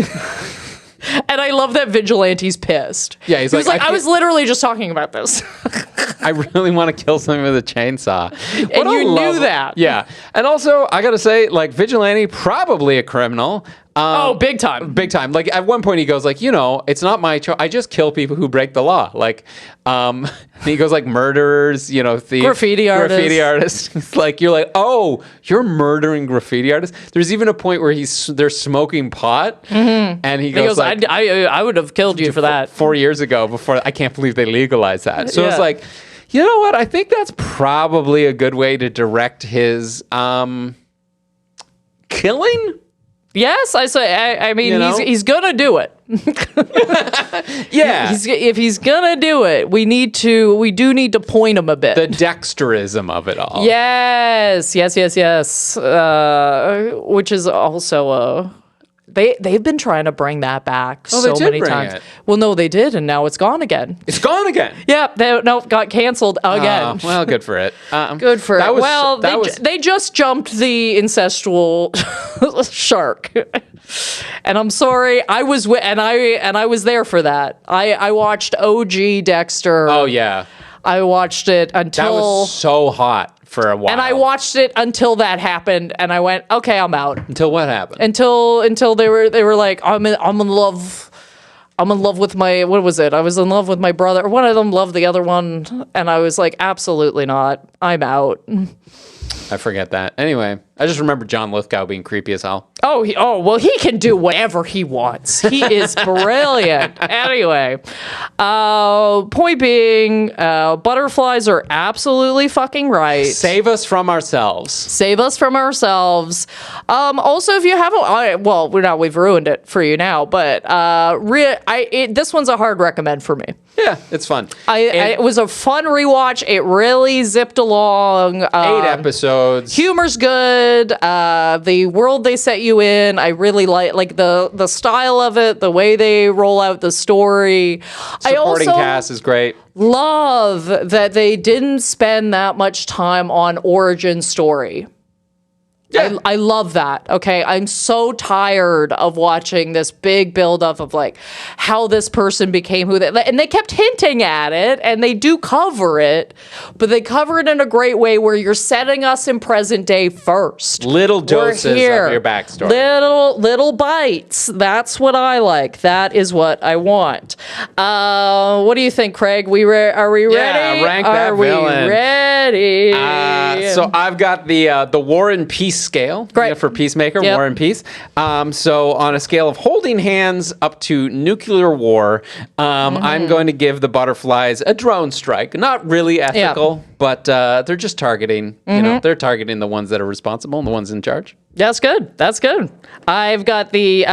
And I love that Vigilante's pissed. Yeah, he was like, I was literally just talking about this. I really want to kill something with a chainsaw. And you knew that. Yeah. And also, I got to say, like, Vigilante, probably a criminal. Big time. Big time. Like, at one point he goes like, it's not my choice. I just kill people who break the law. Like, he goes like murderers, thieves. Graffiti artists. It's like, you're like, oh, you're murdering graffiti artists? There's even a point where they're smoking pot. Mm-hmm. And he goes like, I would have killed you for that. 4 years ago I can't believe they legalized that. So it's like, you know what? I think that's probably a good way to direct his killing. Yes, I say. I mean, he's gonna do it. Yeah, if he's gonna do it, we do need to point him a bit. The dexterism of it all. Yes. Which is also they've been trying to bring that back so many times. Well, no, they did, and now it's gone again. It's gone again. Yeah, got canceled again. Well, good for it. Good for it. They just jumped the incestual shark, and I'm sorry. I was there for that. I watched OG Dexter. Oh yeah. I watched it until that was so hot for a while. And I watched it until that happened, and I went, okay, I'm out. Until what happened? Until they were like, I'm in love with my, what was it? I was in love with my brother. One of them loved the other one, and I was like, absolutely not. I'm out. I forget that. Anyway, I just remember John Lithgow being creepy as hell. Well, he can do whatever he wants. He is brilliant. Anyway, point being, butterflies are absolutely fucking right. Save us from ourselves. Save us from ourselves. Also, if you haven't, we've ruined it for you now, but this one's a hard recommend for me. Yeah, it's fun. It was a fun rewatch. It really zipped along. 8 episodes. Humor's good. The world they set you in, I really like the style of it, the way they roll out the story. Supporting cast is great. Love that they didn't spend that much time on origin story. Yeah. I love that. Okay. I'm so tired of watching this big buildup of like how this person became who they, and they kept hinting at it, and they do cover it, but they cover it in a great way where you're setting us in present day first. Little doses of your backstory. Little bites. That's what I like. That is what I want. What do you think, Craig? Are we ready? Yeah, rank that villain. Are we ready? So I've got the War and Peace scale for Peacemaker, yep. War and Peace. So on a scale of holding hands up to nuclear war, I'm going to give the butterflies a drone strike. Not really ethical, but they're just targeting. They're targeting the ones that are responsible and the ones in charge. That's good. That's good. I've got the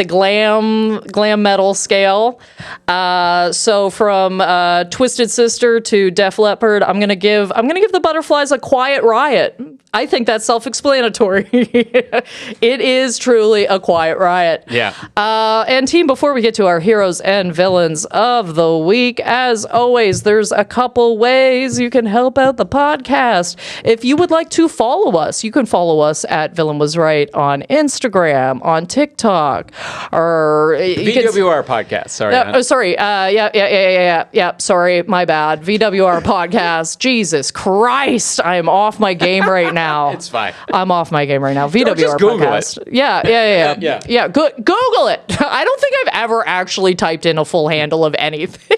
glam metal scale. So from Twisted Sister to Def Leppard, I'm gonna give the butterflies a quiet riot. I think that's self-explanatory. It is truly a quiet riot. Yeah. And team, before we get to our heroes and villains of the week, as always, there's a couple ways you can help out the podcast. If you would like to follow us, you can follow us at Villain Was Right on Instagram, on TikTok, or VWR podcast. Sorry. Sorry. Yeah. Sorry, my bad. VWR podcast. Jesus Christ, I am off my game right now. It's fine. I'm off my game right now. VWR just Google podcast. It. Yeah. Google it. I don't think I've ever actually typed in a full handle of anything.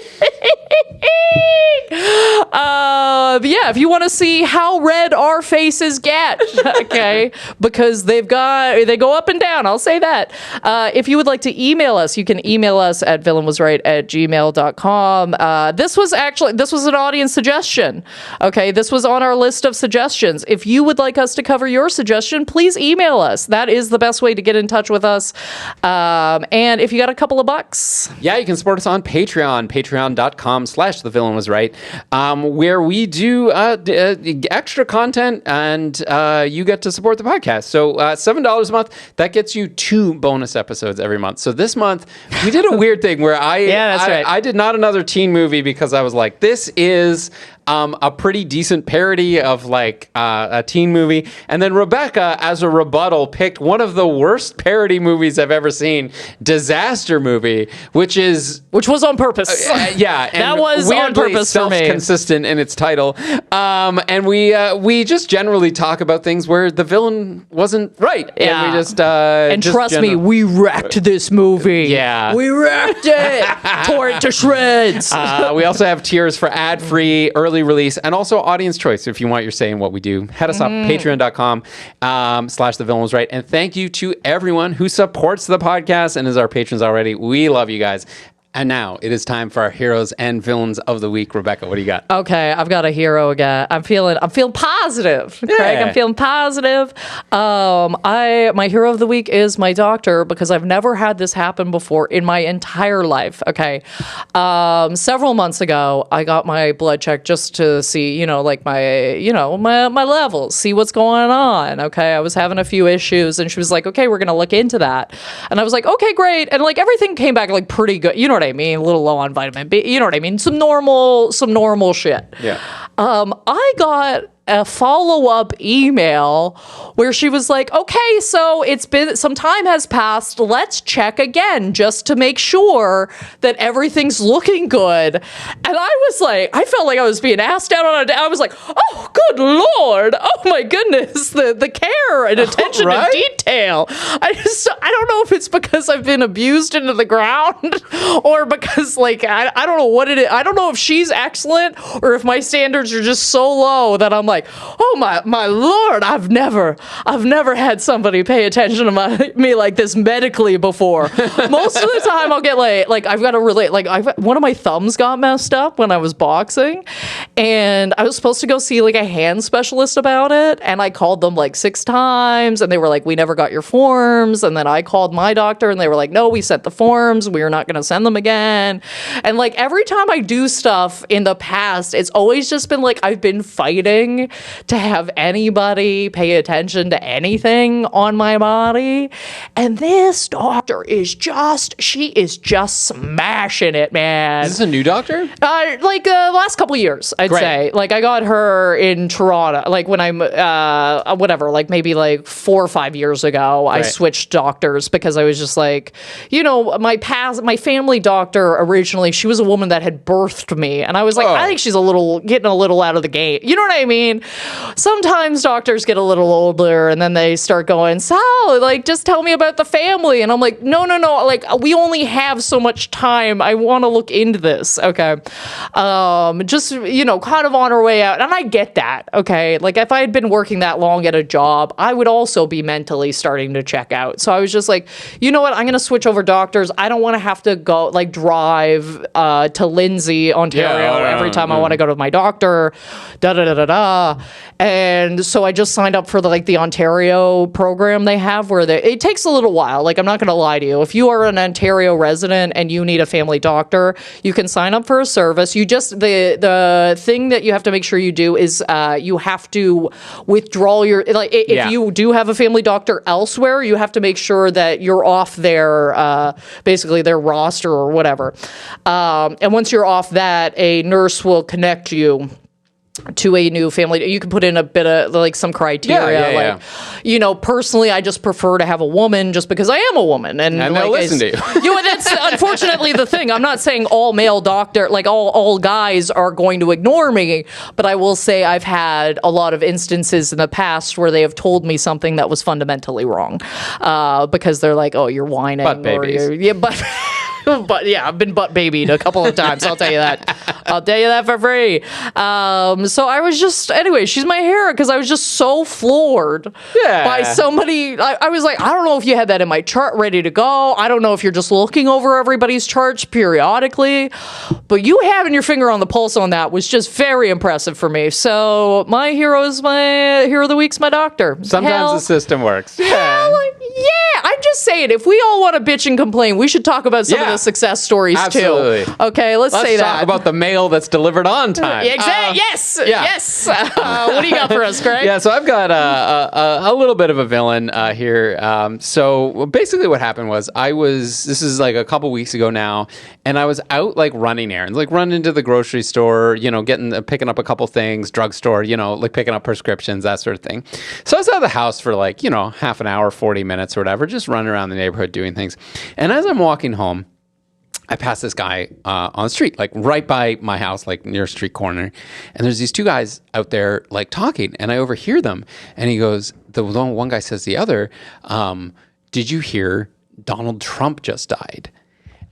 But yeah, if you want to see how red our faces get, okay, because they go up and down, I'll say that. If you would like to email us, you can email us at villainwasright@gmail.com. This was an audience suggestion, okay? This was on our list of suggestions. If you would like us to cover your suggestion, please email us. That is the best way to get in touch with us. And if you got a couple of bucks, yeah, you can support us on Patreon, patreon.com/thevillainwasright, where we do extra content, and you get to support the podcast. So $7 a month, that gets you 2 bonus episodes every month. So this month, we did a weird thing where I did not another teen movie because I was like, this is a pretty decent parody of like a teen movie. And then Rebecca, as a rebuttal, picked one of the worst parody movies I've ever seen, Disaster Movie, which was on purpose. Yeah, and that was on purpose for me. Self-consistent in its title. And we just generally talk about things where the villain wasn't right. Yeah. And we just and just trust me, we wrecked this movie. Yeah. We wrecked it. Tore it to shreds. We also have tiers for ad-free, early release, and also audience choice. If you want your say in what we do, head us up, patreon.com/thevillainwasright. And thank you to everyone who supports the podcast and is our patrons already. We love you guys. And now it is time for our heroes and villains of the week. Rebecca, what do you got? Okay, I've got a hero again. I'm feeling positive, yeah. Craig. I'm feeling positive. My hero of the week is my doctor, because I've never had this happen before in my entire life. Okay, several months ago, I got my blood checked just to see, like my levels, see what's going on. Okay, I was having a few issues, and she was like, "Okay, we're gonna look into that," and I was like, "Okay, great," and like everything came back like pretty good. You know what I mean? A little low on vitamin B. You know what I mean? Some normal shit. Yeah. I got a follow-up email where she was like, okay, so it's been some time has passed, let's check again just to make sure that everything's looking good. And I was like, I felt like I was being asked out on I was like, oh good lord, oh my goodness, the care and attention to detail. I don't know if it's because I've been abused into the ground or because like I don't know what it is. I don't know if she's excellent or if my standards are just so low that I'm like, oh my lord, I've never had somebody pay attention to me like this medically before. Most of the time I'll get like I've got to relate, like one of my thumbs got messed up when I was boxing, and I was supposed to go see like a hand specialist about it, and I called them like 6 times, and they were like, we never got your forms. And then I called my doctor, and they were like, no, we sent the forms, we are not going to send them again. And like every time I do stuff in the past, it's always just been like I've been fighting to have anybody pay attention to anything on my body. And this doctor she is just smashing it, man. Is this a new doctor? Like the last couple years, I'd say. Like I got her in Toronto, like when I'm, like maybe like 4 or 5 years ago, I switched doctors because I was just like, my family doctor originally, she was a woman that had birthed me. And I was like, I think she's getting a little out of the game. You know what I mean? Sometimes doctors get a little older and then they start going, Sal, like, just tell me about the family. And I'm like, no. Like, we only have so much time. I want to look into this. Okay. Just, kind of on our way out. And I get that. Okay. Like, if I had been working that long at a job, I would also be mentally starting to check out. So I was just like, you know what? I'm going to switch over doctors. I don't want to have to go, like, drive to Lindsay, Ontario every time I want to go to my doctor. And so I just signed up for the Ontario program they have where it takes a little while. Like, I'm not going to lie to you. If you are an Ontario resident and you need a family doctor, you can sign up for a service. You just, the thing that you have to make sure you do is you have to withdraw your, if you do have a family doctor elsewhere, you have to make sure that you're off their, basically their roster or whatever. And once you're off that, a nurse will connect you to a new family. You can put in a bit of some criteria. Personally, I just prefer to have a woman just because I am a woman. And they'll listen to you. That's unfortunately the thing. I'm not saying all male doctor, all guys are going to ignore me, but I will say I've had a lot of instances in the past where they have told me something that was fundamentally wrong. Because they're like, oh, you're whining. Butt babies. But But yeah, I've been butt babied a couple of times. I'll tell you that. I'll tell you that for free. So I was just, anyway, she's my hero because I was just so floored by somebody. I was like, I don't know if you had that in my chart ready to go. I don't know if you're just looking over everybody's charts periodically, but you having your finger on the pulse on that was just very impressive for me. So my hero of the week's my doctor. Sometimes the system works. Yeah, I'm just saying, if we all want to bitch and complain, we should talk about some of the success stories absolutely. too. Okay, let's say that. Let's talk about the mail that's delivered on time. Exactly. Yes. What do you got for us, Craig? Yeah, so I've got a little bit of a villain here. So basically what happened was this is like a couple weeks ago now, and I was out like running errands, like running to the grocery store, picking up a couple things, drugstore, like picking up prescriptions, that sort of thing. So I was out of the house for like, half an hour, 40 minutes or whatever, just running around the neighborhood doing things. And as I'm walking home, I passed this guy on the street, like right by my house, like near a street corner. And there's these two guys out there like talking, and I overhear them. And he goes, one guy says to the other, did you hear Donald Trump just died?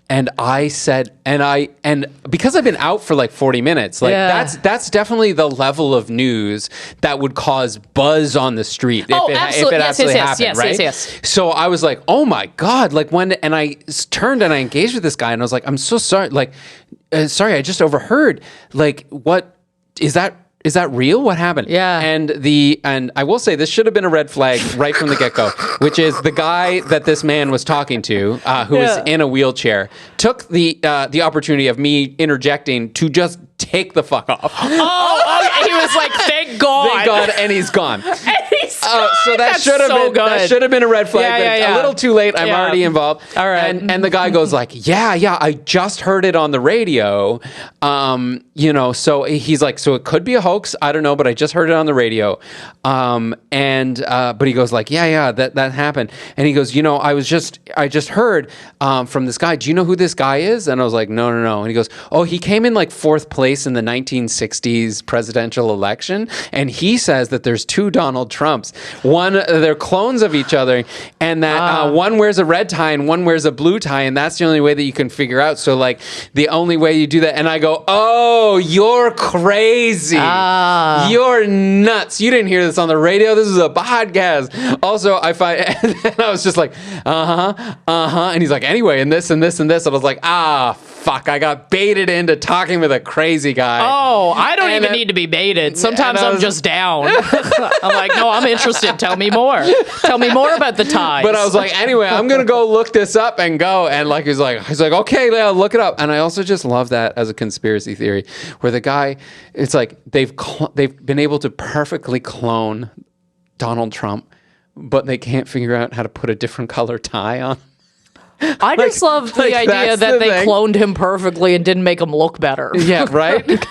And I said, and because I've been out for like 40 minutes, like that's definitely the level of news that would cause buzz on the street if it actually happened, right? Yes. So I was like, oh my God, and I turned and I engaged with this guy and I was like, I'm so sorry, like, sorry, I just overheard, like, what is that? Is that real? What happened? Yeah. And I will say this should have been a red flag right from the get-go, which is the guy that this man was talking to, who was in a wheelchair, took the opportunity of me interjecting to just take the fuck off. Oh, he was like, thank God. Thank God, and he's gone. So that should have been a red flag, but a little too late. I'm already involved. All right. And the guy goes like, yeah, I just heard it on the radio. So he's like, so it could be a hoax. I don't know, but I just heard it on the radio. But he goes like, that happened. And he goes, I just heard from this guy. Do you know who this guy is? And I was like, no. And he goes, oh, he came in like fourth place in the 1960s presidential election. And he says that there's two Donald Trumps. They're clones of each other. And that one wears a red tie and one wears a blue tie. And that's the only way that you can figure out. So like the only way you do that. And I go, oh, you're crazy. You're nuts. You didn't hear this on the radio. This is a podcast. Also, I was just like, and he's like, anyway, and this and this and this. And I was like, fuck, I got baited into talking with a crazy guy. Oh, I don't even need to be baited. Sometimes I'm just down. I'm like, no, I'm interested. Tell me more. Tell me more about the ties. But I was like, anyway, I'm going to go look this up and go. And like, he's like, okay, yeah, look it up. And I also just love that as a conspiracy theory where the guy, it's like they've been able to perfectly clone Donald Trump, but they can't figure out how to put a different color tie on. I just love the idea that they cloned him perfectly and didn't make him look better. Yeah, right?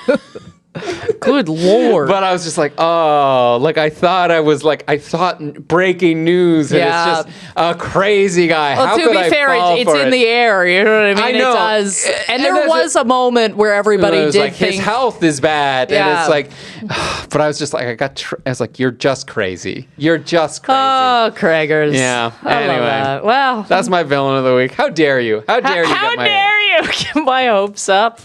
Good Lord. But I was just like, I thought breaking news, and it's just a crazy guy. Well, to be fair, it's in the air, you know what I mean? I know. It does. And there was a moment where everybody did like, think... his health is bad, and it's like... But I was just like, I was like, you're just crazy. You're just crazy. Oh, Craigers. Yeah. Anyway. Well... That's my villain of the week. How dare you? How dare you get my hopes up?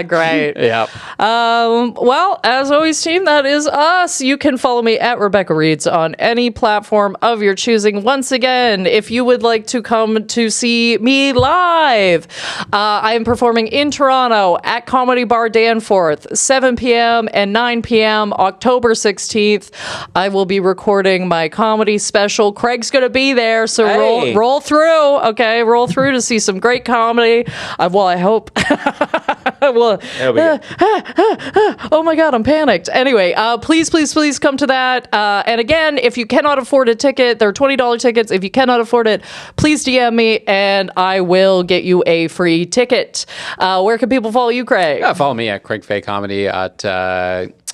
Great. Yep. Well, as always, team, that is us. You can follow me at Rebecca Reeds on any platform of your choosing. Once again, if you would like to come to see me live, I am performing in Toronto at Comedy Bar Danforth, 7 p.m. and 9 p.m. October 16th. I will be recording my comedy special. Craig's going to be there, so roll through. Okay, roll through to see some great comedy. Well, I hope. Well, oh my God, I'm panicked. Anyway, please come to that. And again, if you cannot afford a ticket, they're $20 tickets. If you cannot afford it, please DM me and I will get you a free ticket. Where can people follow you, Craig? Follow me at Craig Fay Comedy at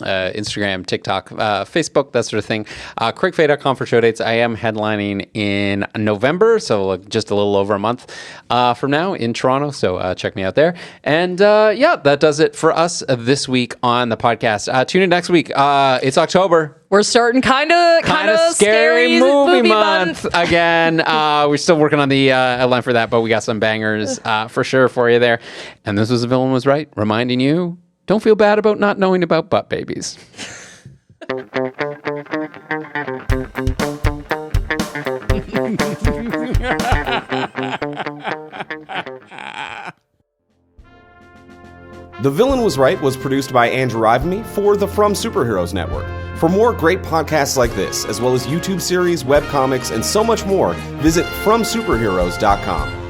Instagram, TikTok, Facebook, that sort of thing. CraigFay.com for show dates. I am headlining in November, so just a little over a month from now in Toronto. So check me out there. And that does it for us this week on the podcast. Tune in next week. It's October. We're starting kind of scary movie month again. We're still working on the outline for that, but we got some bangers for sure for you there. And this was The Villain Was Right, reminding you, don't feel bad about not knowing about butt babies. The Villain Was Right was produced by Andrew Ivimey for the From Superheroes Network. For more great podcasts like this, as well as YouTube series, webcomics, and so much more, visit FromSuperheroes.com.